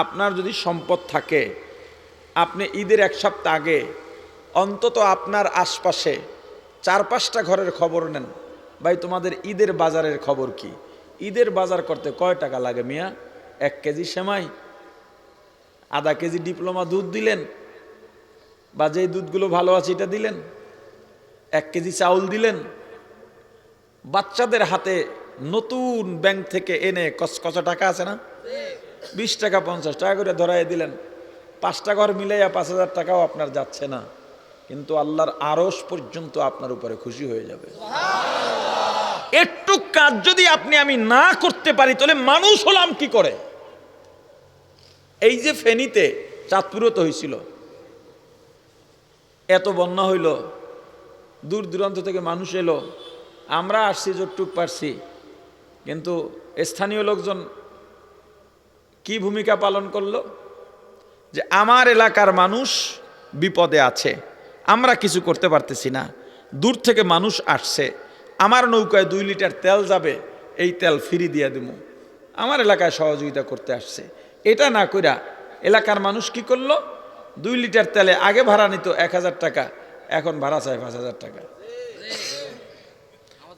A: আপনার যদি সম্পদ থাকে আপনি ঈদের 1 সপ্তাহ আগে অন্তত আপনার আশপাশে 4-5টা ঘরের খবর নেন, ভাই তোমাদের ঈদের বাজারের খবর কি? ঈদের বাজার করতে কয় টাকা লাগে মিয়া? 1 কেজি সেমাই, আধা কেজি ডিপ্লোমা দুধ দিলেন, বা যেই দুধগুলো ভালো আছে এটা দিলেন, 1 কেজি চাউল দিলেন, বাচ্চাদের হাতে নতুন ব্যাংক থেকে এনে কচকচা টাকা আছে না, 20 টাকা 50 টাকা করে ধরাই দিলেন, 5টা ঘর মিলাইয়া 5000 টাকাও আপনার যাচ্ছে না, কিন্তু আল্লাহর আরশ পর্যন্ত আপনার উপরে খুশি হয়ে যাবে। একটু কাজ যদি আমি না করতে পারি তাহলে মানুষ হলাম কি করে? এই যে ফেনীতে, চাঁদপুরও তো হয়েছিল, এত বন্যা হইল, দূর দূরান্ত থেকে মানুষ এলো, আমরা আসছি যতটুক পারছি, কিন্তু স্থানীয় লোকজন কি ভূমিকা পালন করলো? যে আমার এলাকার মানুষ বিপদে আছে, আমরা কিছু করতে পারতেছি না, দূর থেকে মানুষ আসছে, আমার নৌকায় 2 লিটার তেল যাবে, এই তেল ফ্রি দিয়ে দেবো, আমার এলাকায় সহযোগিতা করতে আসছে। এটা না কইরা এলাকার মানুষ কি করলো? 2 লিটার তেলে আগে ভাড়া নিত 1000 টাকা, এখন ভাড়া চায় 5000 টাকা।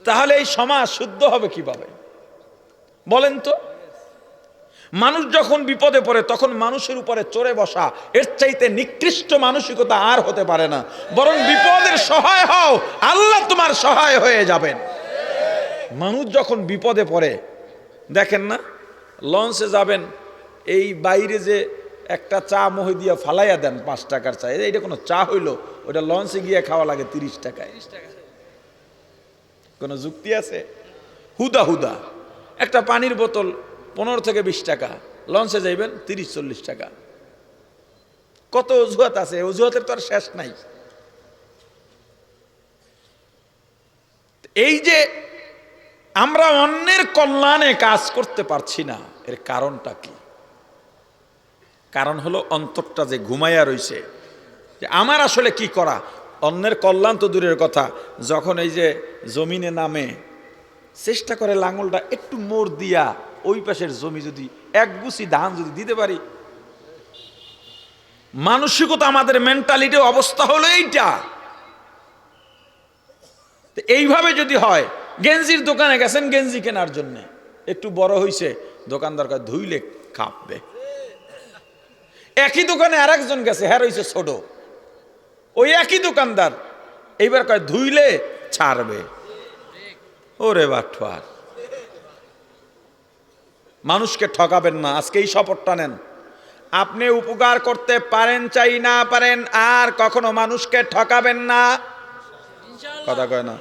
A: তাহলে এই সমাজ শুদ্ধ হবে কিভাবে বলেন তো? মানুষ যখন বিপদে পড়ে তখন মানুষের উপরে চড়ে বসা, এর চাইতে নিকৃষ্ট মানসিকতা আর হতে পারে না। বরং বিপদের সহায় হও, আল্লাহ তোমার সহায় হয়ে যাবেন। মানুষ যখন বিপদে পড়ে, দেখেন না, লঞ্চে যাবেন, এই বাইরে যে একটা চা মহি দিয়া ফালাইয়া দেন 5 টাকার চা, এটা কোনো চা হইলো? ওটা লঞ্চে গিয়ে খাওয়া লাগে 30 টাকায়। কোনো যুক্তি আছে? হুদা হুদা একটা পানির বোতল 15 থেকে 20 টাকা, লঞ্চে যাইবেন 30-40 টাকা। কত অজুহাত আছে, অজুহাতের তো আর শেষ নাই। এই যে আমরা অন্যের কল্যাণে কাজ করতে পারছি না, এর কারণটা কি? কারণ হলো অন্তরটা যে ঘুমাইয়া রইছে, যে আমার আসলে কি করা। অন্যের কল্যাণ তো দূরের কথা, যখন এই যে জমিনে নামে চেষ্টা করে লাঙলটা একটু মোড় দিয়া ওই পাশের জমি যদি 1 গুছি ধান যদি দিতে পারি। মানসিকতা, আমাদের মেন্টালিটি অবস্থা হলো এইটা। এইভাবে যদি হয়, গেঞ্জির দোকানে গেছেন গেঞ্জি কেনার জন্য, একটু বড় হইছে, দোকানদার কয় ধুইলে কাঁপবে। একই দোকানে আরেকজন গেছে, হ্যাঁ হইছে ছোট, ওই একই দোকানদার এইবার কয় ধুইলে ছাড়বে। ওরে বাটুয়ার, মানুষকে ঠকাবেন না। আজকে এই শপথটা নেন, আপনি উপকার করতে পারেন চাই না পারেন, আর কখনো মানুষকে ঠকাবেন না। কথা কয় না?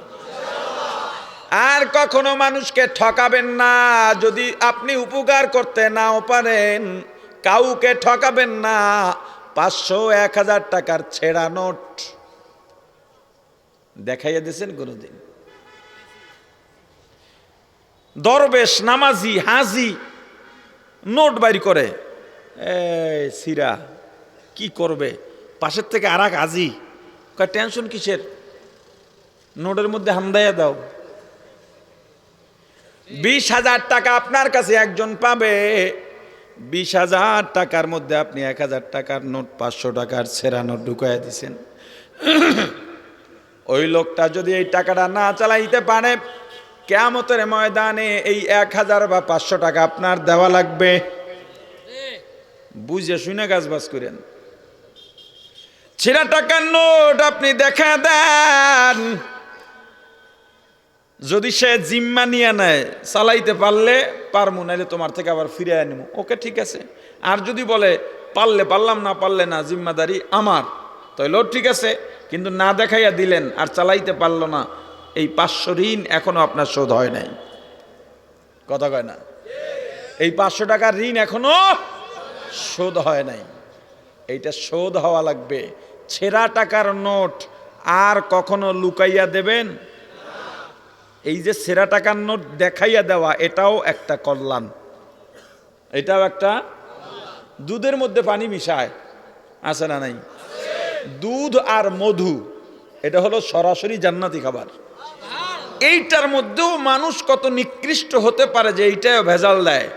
A: আর কখনো মানুষকে ঠকাবেন না। যদি আপনি উপকার করতে নাও পারেন, কাউকে ঠকাবেন না। 500-1000 টাকার ছেঁড়া নোট দেখাইয়া দিয়েছেন কোনদিন? দরবেশ, নামাজি, হাজি নোট বাইর করে, এই সিরা কি করবে? পাশের থেকে আর এক আজি কয় টেনশন কিসের, নোটের মধ্যে হামদাইয়া দাও। 20,000 টাকা আপনার কাছে একজন পাবে, 20,000 টাকার মধ্যে আপনি 1,000 টাকার নোট, 500 টাকার ছেঁড়া নোট ঢুকাইয়া দিছেন। ওই লোকটা যদি এই টাকাটা না চালাইতে পারে, কিয়ামতের ময়দানে এই 1,000 বা 500 টাকা আপনার দেওয়া লাগবে। বুঝে শুনে গাছবাজ করেন। ছেঁড়া টাকার নোট আপনি দেখা দেন, যদি সে জিম্মা নিয়ে নেয়, চালাইতে পারলে পারমু, নাইলে তোমার থেকে আবার ফিরে আনবো, ওকে ঠিক আছে। আর যদি বলে পারলে পারলাম, না পারলে না, জিম্মাদারি আমার, তাইলেও ঠিক আছে, কিন্তু না দেখাইয়া দিলেন আর চালাইতে পারলো না, এই 500 ঋণ এখনো আপনার শোধ হয় নাই। কথা কয় না? এই 500 টাকার ঋণ এখনো শোধ হয় নাই, এইটা শোধ হওয়া লাগবে। ছেঁড়া টাকার নোট আর কখনো লুকাইয়া দেবেন? এই যে ছেঁড়া টাকার নোট দেখাইয়া দেওয়া, এটাও একটা কল্যাণ, এটাও একটা। দুধের মধ্যে পানি মিশায়, আছে না নাই? দুধ আর মধু, এটা হলো সরাসরি জান্নাতি খাবার। এইটার মধ্যেও মানুষ কত নিকৃষ্ট হতে পারে যে এইটাও ভেজাল দেয়।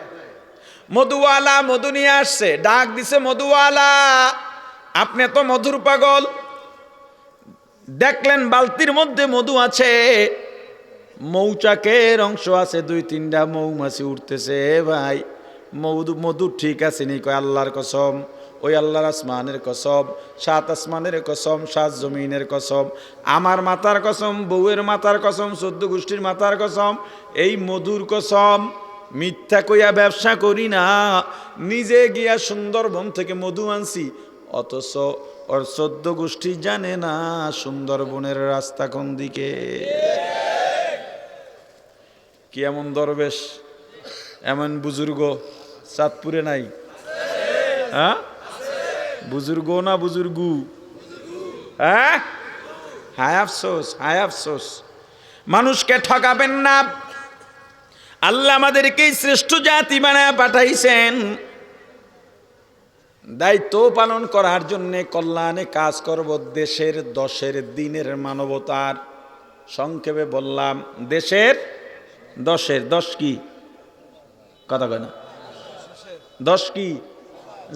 A: মধুওয়ালা মধু নিয়ে আসছে, ডাক দিছে মধুওয়ালা, আপনি তো মধুর পাগল, দেখলেন বালতির মধ্যে মধু আছে, মৌচাকের অংশ আছে, 2-3টা মৌমাছি উঠতেছে, ভাই মধু ঠিক আছে নি? কয় আল্লাহর কসম, ওই আল্লাহর আসমানের কসম, 7 আসমানের কসম, 7 জমিনের কসম, আমার মাথার কসম, বউয়ের মাথার কসম, 14 গোষ্ঠীর মাথার কসম, এই মধুর কসম, মিথ্যা কইয়া ব্যবসা করি না। নিজে গিয়া সুন্দরবন থেকে মধু আনছি, অথচ ওর 14 গোষ্ঠী জানে না সুন্দরবনের রাস্তা কোন দিকে। কি এমন দরবেশ, এমন বুজুর্গ চাঁদপুরে নাই? হ্যাঁ, বুজুর্গ না বুজুর্গু? হ্যাঁ, হায় আফসোস, হায় আফসোস। মানুষকে ঠকাবেন না। আল্লাহ আমাদেরকে শ্রেষ্ঠ জাতি বানায় পাঠাইছেন দায়িত্ব পালন করার জন্য, কল্যাণে কাজ করব, দেশের, দশের, দিনের, মানবতার। সংক্ষেপে বললাম, দেশের, দশের, 10 কি? কথা কয় না? 10 কি?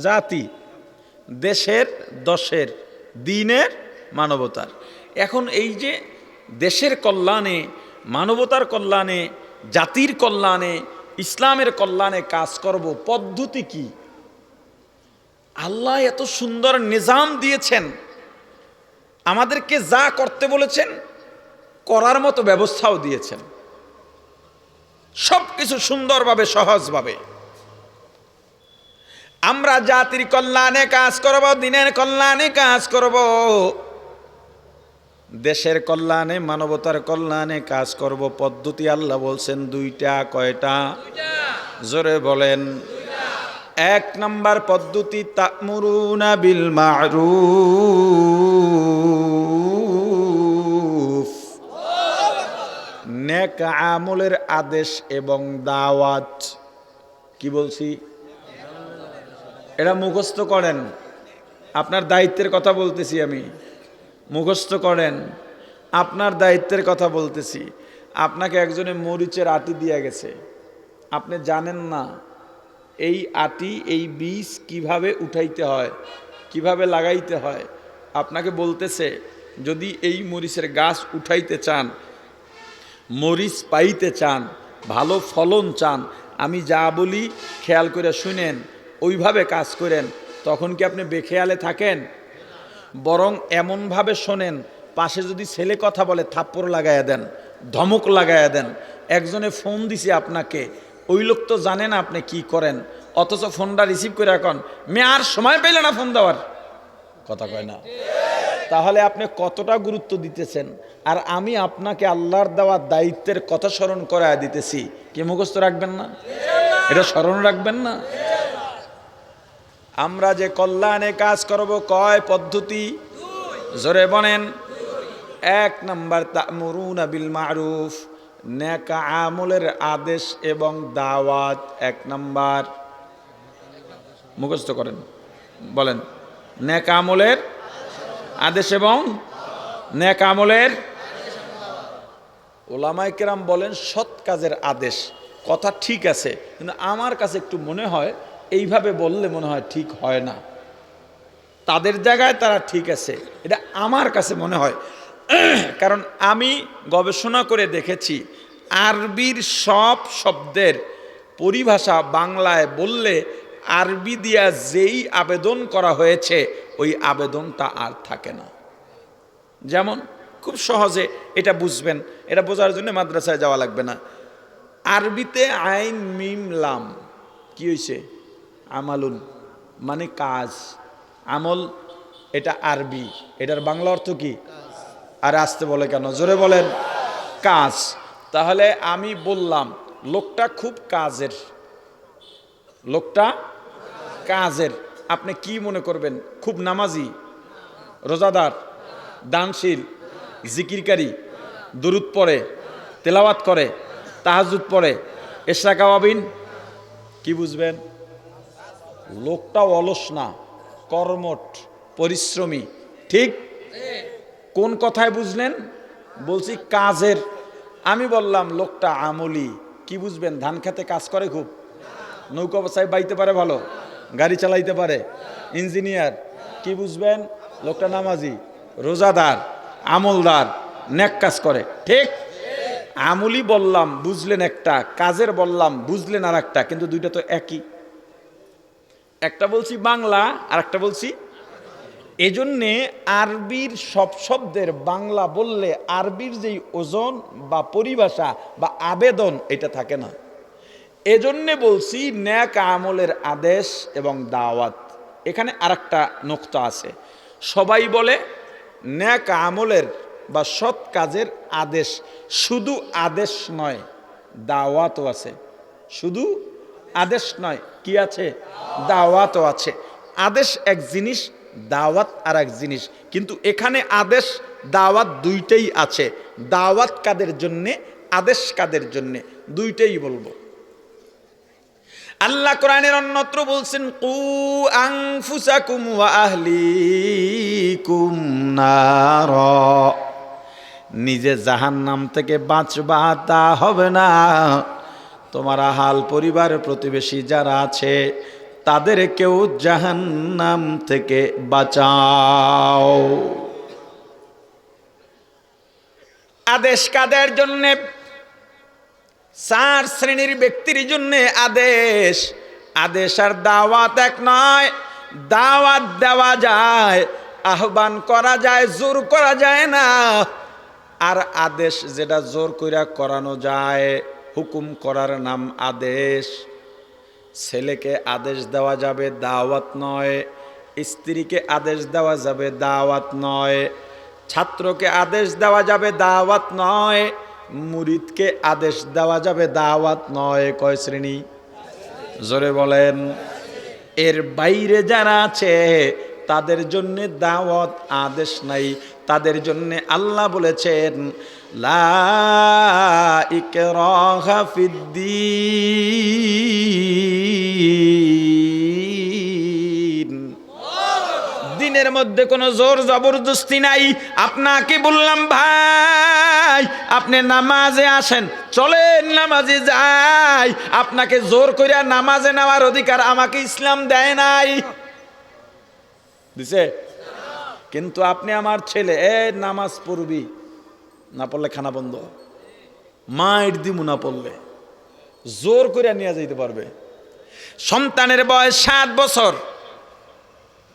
A: জাতি, দেশের, দশের, দিনের, মানবতার। এখন এই যে দেশের কল্যাণে, মানবতার কল্যাণে, জাতির কল্যাণে, ইসলামের কল্যাণে কাজ করব, পদ্ধতি কি? আল্লাহ এত সুন্দর নিজাম দিয়েছেন, আমাদেরকে যা করতে বলেছেন করার মতো ব্যবস্থাও দিয়েছেন, সবকিছু সুন্দরভাবে, সহজভাবে। আমরা জাতির কল্যাণে কাজ করব, দিনের কল্যাণে কাজ করব, দেশের কল্যাণে, মানবতার কল্যাণে কাজ করব। পদ্ধতি আল্লাহ বলছেন 2টা। কয়টা? জোরে বলেন। 1 নাম্বার পদ্ধতি, তা'মুরুনা বিল মা'রুফ, নেক আমলের আদেশ এবং দাওয়াত। কি বলছি? এটা মুখস্থ করেন, আপনার দায়িত্বের কথা বলতেছি আমি, মুখস্থ করেন, আপনার দায়িত্বের কথা বলতেছি। আপনাকে একজনে মরিচের আটি দিয়ে গেছে, আপনি জানেন না এই আটি, এই বীজ কিভাবে উঠাইতে হয়, কিভাবে লাগাইতে হয়। আপনাকে বলতেছে, যদি এই মরিচের গাছ উঠাইতে চান, মরিচ পাইতে চান, ভালো ফলন চান, আমি যা বলি খেয়াল করে শুনেন, ওইভাবে কাজ করেন, তখন কি আপনি বেখেয়ালে থাকেন? বরং এমনভাবে শোনেন, পাশে যদি ছেলে কথা বলে থাপ্পড় লাগাইয়া দেন, ধমক লাগাইয়া দেন। একজনে ফোন দিছে আপনাকে, ওই লোক তো জানে না আপনি কি করেন, অথচ ফোনটা রিসিভ করে এখন মেয়ে আর সময় পেলে না ফোন দেওয়ার। কথা কয় না? তাহলে আপনি কতটা গুরুত্ব দিতেছেন। আর আমি আপনাকে আল্লাহর দেওয়া দায়িত্বের কথা স্মরণ করায় দিতেছি, কি মুখস্থ রাখবেন না? এটা স্মরণ রাখবেন না? আমরা যে কল্যাণে কাজ করব, কয় পদ্ধতি? জোরে বলেন। 1 নাম্বার, তা'মুরুনা বিল মা'রুফ, নেক আমলের আদেশ এবং দাওয়াত। 1 নাম্বার, মুখস্থ করেন, বলেন। নেক আমলের আদেশ এবং নেক আমলের। ওলামায়ে কেরাম বলেন সৎ কাজের আদেশ, কথা ঠিক আছে, কিন্তু আমার কাছে একটু মনে হয় এইভাবে বললে মনে হয় ঠিক হয় না। তাদের জায়গায় তারা ঠিক আছে, এটা আমার কাছে মনে হয়। কারণ আমি গবেষণা করে দেখেছি আরবির সব শব্দের পরিভাষা বাংলায় বললে আরবি দিয়া যেই আবেদন করা হয়েছে ওই আবেদনটা আর থাকে না। যেমন খুব সহজে এটা বুঝবেন, এটা বোঝার জন্য মাদ্রাসায় যাওয়া লাগবে না। আরবিতে আইন মিম লাম কি হয়েছে? আমালুন, মানে কাজ। আমল এটা আরবি, এটার বাংলা অর্থ কি? আর আসতে বলে কেন? জোরে বলেন। কাজ। তাহলে আমি বললাম লোকটা খুব কাজের, লোকটা কাজের। আপনি কি মনে করবেন? খুব নামাজি, রোজাদার, দানশীল, জিকিরকারী, দুরুদ পড়ে, তেলাওয়াত করে, তাহাজ্জুদ পড়ে, ইশরাক আওয়াবিন, কি বুঝবেন? লোকটা অলস না, কর্মঠ, পরিশ্রমী। ঠিক? কোন কথায় বুঝলেন? বলছি কাজের। আমি বললাম লোকটা আমলি, কি বুঝবেন? ধান খেতে কাজ করে খুব, নৌকা বাসায় বাইতে পারে ভালো, গাড়ি চালাইতে পারে, ইঞ্জিনিয়ার, কি বুঝবেন? লোকটা নামাজি, রোজাদার, আমলদার, নেক কাজ করে। ঠিক? আমলি বললাম বুঝলেন একটা, কাজের বললাম বুঝলেন আর একটা, কিন্তু দুইটা তো একই। একটা বলছি বাংলা আর একটা বলছি। এজন্যে আরবির সব শব্দের বাংলা বললে আরবির যেই ওজন বা পরিভাষা বা আবেদন এটা থাকে না। এজন্যে বলছি নেক আমলের আদেশ এবং দাওয়াত। এখানে আরেকটা নোক্তা আছে, সবাই বলে নেক আমলের বা সৎ কাজের আদেশ, শুধু আদেশ নয় দাওয়াতও আছে। শুধু আদেশ নয়, কি আছে? দাওয়াতও আছে। আদেশ এক জিনিস, দাওয়াত আর এক জিনিস, কিন্তু এখানে আদেশ দাওয়াত দুইটাই আছে। দাওয়াত কাদের জন্যে, আদেশ কাদের জন্যে, দুইটাই বলবো। আল্লাহ কোরআনের অন্যত্র বলছেন কু আনফুসাকুম ওয়া আহলিকুম নার, নিজে জাহান্নাম থেকে বাঁচবা তা হবে না, তোমার আহাল পরিবার প্রতিবেশী যারা আছে তাদেরকেও জাহান্নাম থেকে বাঁচাও। আদেশ কাদের জন্যে? চার শ্রেণীর ব্যক্তির জন্য আদেশ। আদেশ আর দাওয়াত এক নয়। দাওয়াত দেওয়া যায়, আহ্বান করা যায়, জোর করা যায় না। আর আদেশ যেটা জোর কইরা করানো যায়, হুকুম করার নাম আদেশ। ছেলেকে আদেশ দেওয়া যাবে, দাওয়াত নয়। স্ত্রীকে আদেশ দেওয়া যাবে, দাওয়াত নয়। ছাত্রকে আদেশ দেওয়া যাবে, দাওয়াত নয়। মুরিদকে আদেশ দেওয়া যাবে, দাওয়াত নয়। কয় শ্রেণী? জোরে বলেন। এর বাইরে যারা আছে তাদের জন্য দাওয়াত আদেশ নাই। তাদের জন্য আল্লাহ বলেছেন লা ইকরাহা ফিদ্দীন, দিনের মধ্যে কোনো জোর জবরদস্তি নাই। আপনাকে বললাম ভাই আপনি নামাজে আসেন, চলেন নামাজে যাই, আপনাকে জোর কইরা নামাজে নেওয়ার অধিকার আমাকে ইসলাম দেয় নাই। দিছে? কিন্তু আপনি আমার ছেলে, নামাজ পড়বি, না পড়লে খানা বন্ধ, মাইর দিমু না পড়লে, জোর করে নিয়ে যাইতে পারবে। সন্তানের বয়স 7 বছর,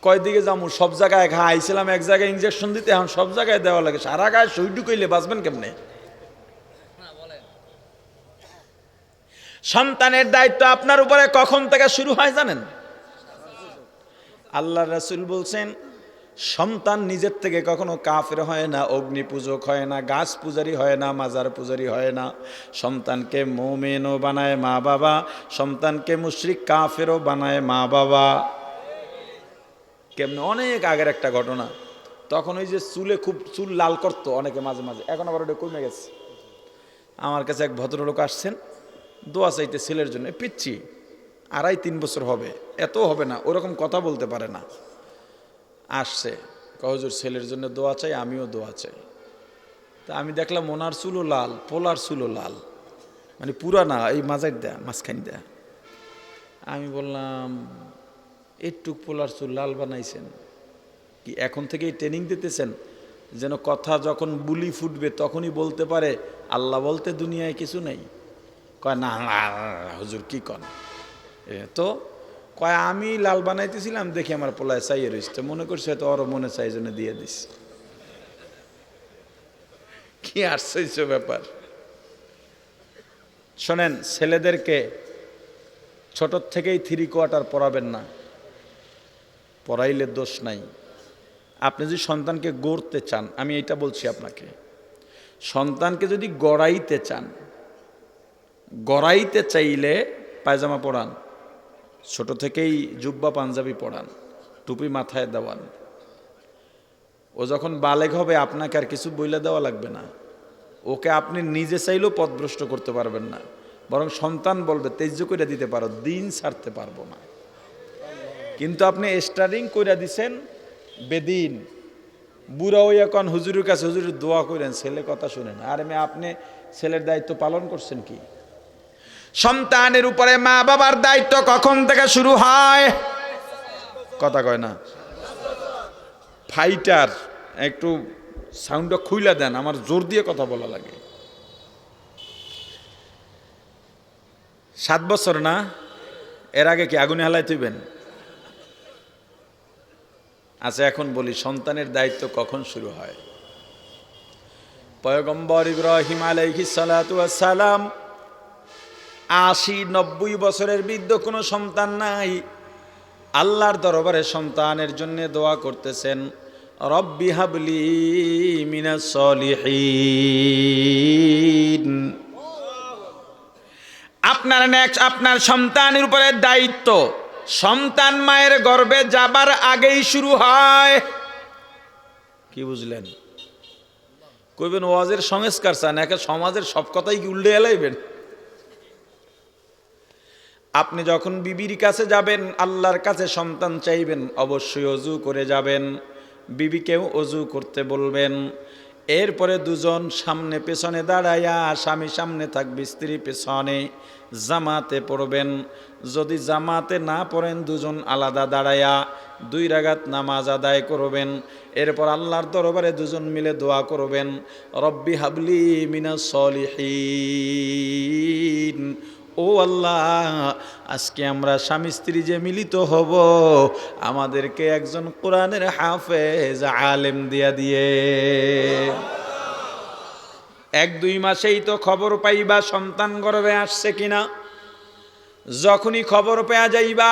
A: কয়দিকে যাবো? সব জায়গায় খাইছিলাম, এক জায়গায় ইঞ্জেকশন দিতে, এখন সব জায়গায় দেওয়া লাগে। সারা গায়ে সুই ঢুকাইলে বাঁচবেন কেমনে? সন্তানের দায়িত্ব আপনার উপরে কখন থেকে শুরু হয় জানেন? আল্লাহ রাসূল বলছেন সন্তান নিজের থেকে কখনো কাফের হয় না, অগ্নি পূজক হয় না, গাছ পূজারি হয় না, মাজার পূজারি হয় না। সন্তানকে মুমিনও বানায় মা বাবা, সন্তানকে মুশরিক কাফেরও বানায় মা বাবা। কেমনে? অনেক আগের একটা ঘটনা। তখন ওই যে চুলে খুব চুল লাল করতো অনেকে মাঝে মাঝে, এখন আবার ওটা কমে গেছে। আমার কাছে এক ভদ্রলোক আসছেন, দোয়া চাইতে ছেলের জন্য। পিচ্ছি 2.5-3 বছর হবে, এত হবে না, ওরকম কথা বলতে পারে না। আসছে, হুজুর ছেলের জন্য দোয়া চাই, আমিও দোয়া চাই। তা আমি দেখলাম ওনার চুলও লাল, পোলার চুলও লাল, মানে পুরা না, এই মাঝের দেয়া, মাঝখানি দেয়া। আমি বললাম একটু পোলার চুল লাল বানাইছেন কি এখন থেকেই ট্রেনিং দিতেছেন, যেন কথা যখন বুলি ফুটবে তখনই বলতে পারে আল্লাহ বলতে দুনিয়ায় কিছু নেই? কয় না হুজুর কি কন। তো কয় আমি লাল বানাইতেছিলাম, দেখি আমার পোলায় চাইয়ে রয়েছে, মনে করছে হয়তো ওরও মনে চাই জন্য দিয়ে দিস। কি আশ্চর্য ব্যাপার। শোনেন, ছেলেদেরকে ছোট থেকেই 3 কোয়ার্টার পড়াবেন না, পড়াইলে দোষ নাই। আপনি যদি সন্তানকে গড়তে চান, আমি এইটা বলছি আপনাকে, সন্তানকে যদি গড়াইতে চাইলে পায়জামা পরান, ছোট থেকেই জুব্বা পাঞ্জাবি পরান, টুপি মাথায় দেওয়ান। ও যখন বালেগ হবে আপনাকে আর কিছু বইলে দেওয়া লাগবে না। ওকে আপনি নিজে চাইলেও পথভ্রষ্ট করতে পারবেন না, বরং সন্তান বলবে তেজ্য করে দিতে পারো, দিন ছাড়তে পারবো না। কিন্তু আপনি স্টার্টিং করে দিছেন বেদিন, বুড়া হইয়া কন হুজুরের কাছে হুজুরের দোয়া করেন, ছেলে কথা শুনেন। আর আপনি ছেলের দায়িত্ব পালন করছেন কি? সন্তানের উপরে মা বাবার দায়িত্ব কখন থেকে শুরু হয়? কথা কয় না। ফাইটার একটু সাউন্ডটা খুইলা দেন, আমার জোর দিয়ে কথা বলা লাগে। 7 বছর না? এর আগে কি আগুনে হালাই তুইবেন? আচ্ছা এখন বলি সন্তানের দায়িত্ব কখন শুরু হয়। পয়গম্বর ইব্রাহিম আলাইহিস সালাতু ওয়াস সালাম 80-90 বছরের বৃদ্ধ, কোনো সন্তান নাই, আল্লাহর দরবারে সন্তানের জন্য দোয়া করতেছেন, রব্বি হাবলি মিনাস সলিহিন। আপনার সন্তানের উপরে দায়িত্ব, সন্তান মায়ের গর্ভে যাবার আগেই শুরু হয়। কি বুঝলেন? কইবেন ওয়াজের সংস্কার চান, একে সমাজের সব কথাই কি উল্টে এলাইবেন? আপনি যখন বিবির কাছে যাবেন, আল্লাহর কাছে সন্তান চাইবেন, অবশ্যই অজু করে যাবেন, বিবিকেও অজু করতে বলবেন। এরপরে দুজন সামনে পেছনে দাঁড়াইয়া, স্বামী সামনে থাকবে, স্ত্রী পেছনে, জামাতে পড়বেন। যদি জামাতে না পড়েন, দুজন আলাদা দাঁড়াইয়া 2 রাকাত নামাজ আদায় করবেন। এরপর আল্লাহর দরবারে দুজন মিলে দোয়া করবেন, রব্বি হাবলি মিনাস সলিহিন। ও আল্লাহ, আজকে আমরা স্বামী স্ত্রী যে মিলিত হব, আমাদেরকে একজন কোরআনের হাফেজ আলেম দিয়ে 1-2 মাসেই তো খবর পাইবা সন্তান গর্ভে আসছে কিনা। যখনই খবর পেয়ে যাইবা,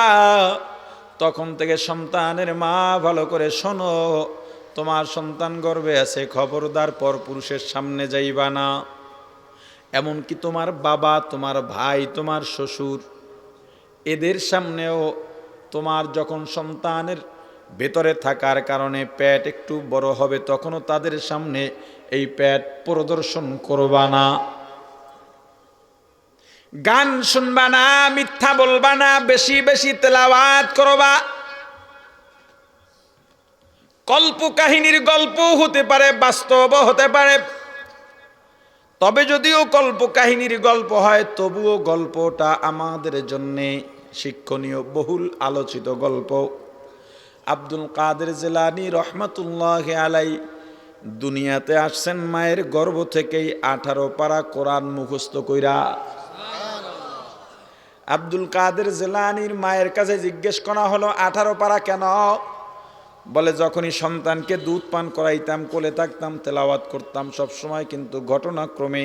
A: তখন থেকে সন্তানের মা ভালো করে শোনো, তোমার সন্তান গর্ভে আছে, খবরদার পর পুরুষের সামনে যাইবা না। এমনকি তোমার বাবা, তোমার ভাই, তোমার শ্বশুর, এদের সামনেও তোমার যখন সন্তানের ভেতরে থাকার কারণে পেট একটু বড় হবে, তখনও তাদের সামনে এই পেট প্রদর্শন করবা না। গান শুনবা না, মিথ্যা বলবা না, বেশি বেশি তেলাওয়াত করবা। কল্প কাহিনীর গল্প হতে পারে, বাস্তব হতে পারে, তবে যদিও কল্প কাহিনীর গল্প হয়, তবুও গল্পটা আমাদের জন্যে শিক্ষণীয়, বহুল আলোচিত গল্প। আব্দুল কাদের জিলানী রহমাতুল্লাহি আলাই দুনিয়াতে আসছেন মায়ের গর্ভ থেকেই 18 পারা কোরআন মুখস্থ কইরা। আব্দুল কাদের জিলানীর মায়ের কাছে জিজ্ঞেস করা হলো 18 পারা কেন? বলে যখনই সন্তানকে দুধ পান করাইতাম, কোলে থাকতাম, তেলাওয়াত করতাম সব সময়, কিন্তু ঘটনাক্রমে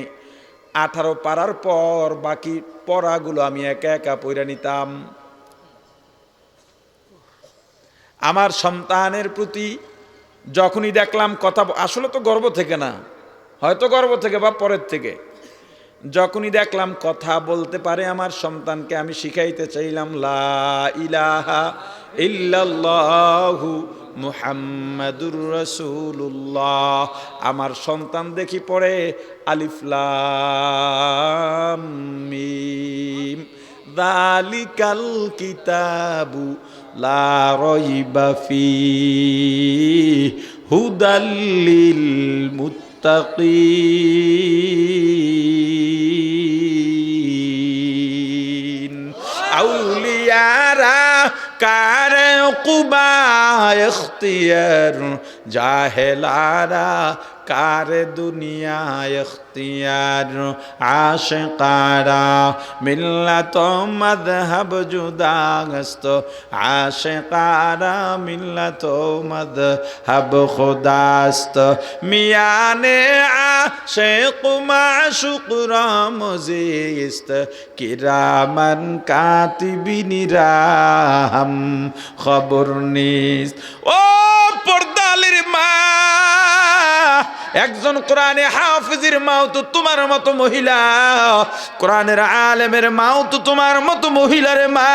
A: 18 পারার পর বাকি পড়াগুলো আমি একা একা পড়ে নিতাম। আমার সন্তানের প্রতি যখনই দেখলাম কথা, আসলে তো গর্ভ থেকে না, হয়তো গর্ভ থেকে বা পরের থেকে, যখনই দেখলাম কথা বলতে পারে আমার সন্তানকে আমি শিখাইতে চাইলাম লা ইলাহা ইল্লাল্লাহু মুহাম্মাদুর রাসূলুল্লাহ। আমার সন্তান দেখি পড়ে আলিফ লাম মিম যালিকাল কিতাবু লা রাইবা ফীহি হুদাল্লিল মুত্তাকিন। আউলিয়ারা কারে কুবা ইখতিয়ার, জাহেলারা কারে দুনিয়া ইখতিয়ার। আশিকারা মিল্লাত মযহব জুদাগস্ত, আশিকারা মিল্লাত মযহব খুদাস্ত। মিয়ানে আশিক মাশুক রা মুজিস্ত, কিরামান কাতিবিনিরা হাম খবর নিস্ত। ও পর্দালির মা, একজন কোরআনে হাফিজের মাও তো তোমার মতো মহিলা, কোরআনের আলেমের মাও তো তোমার মতো মহিলার মা।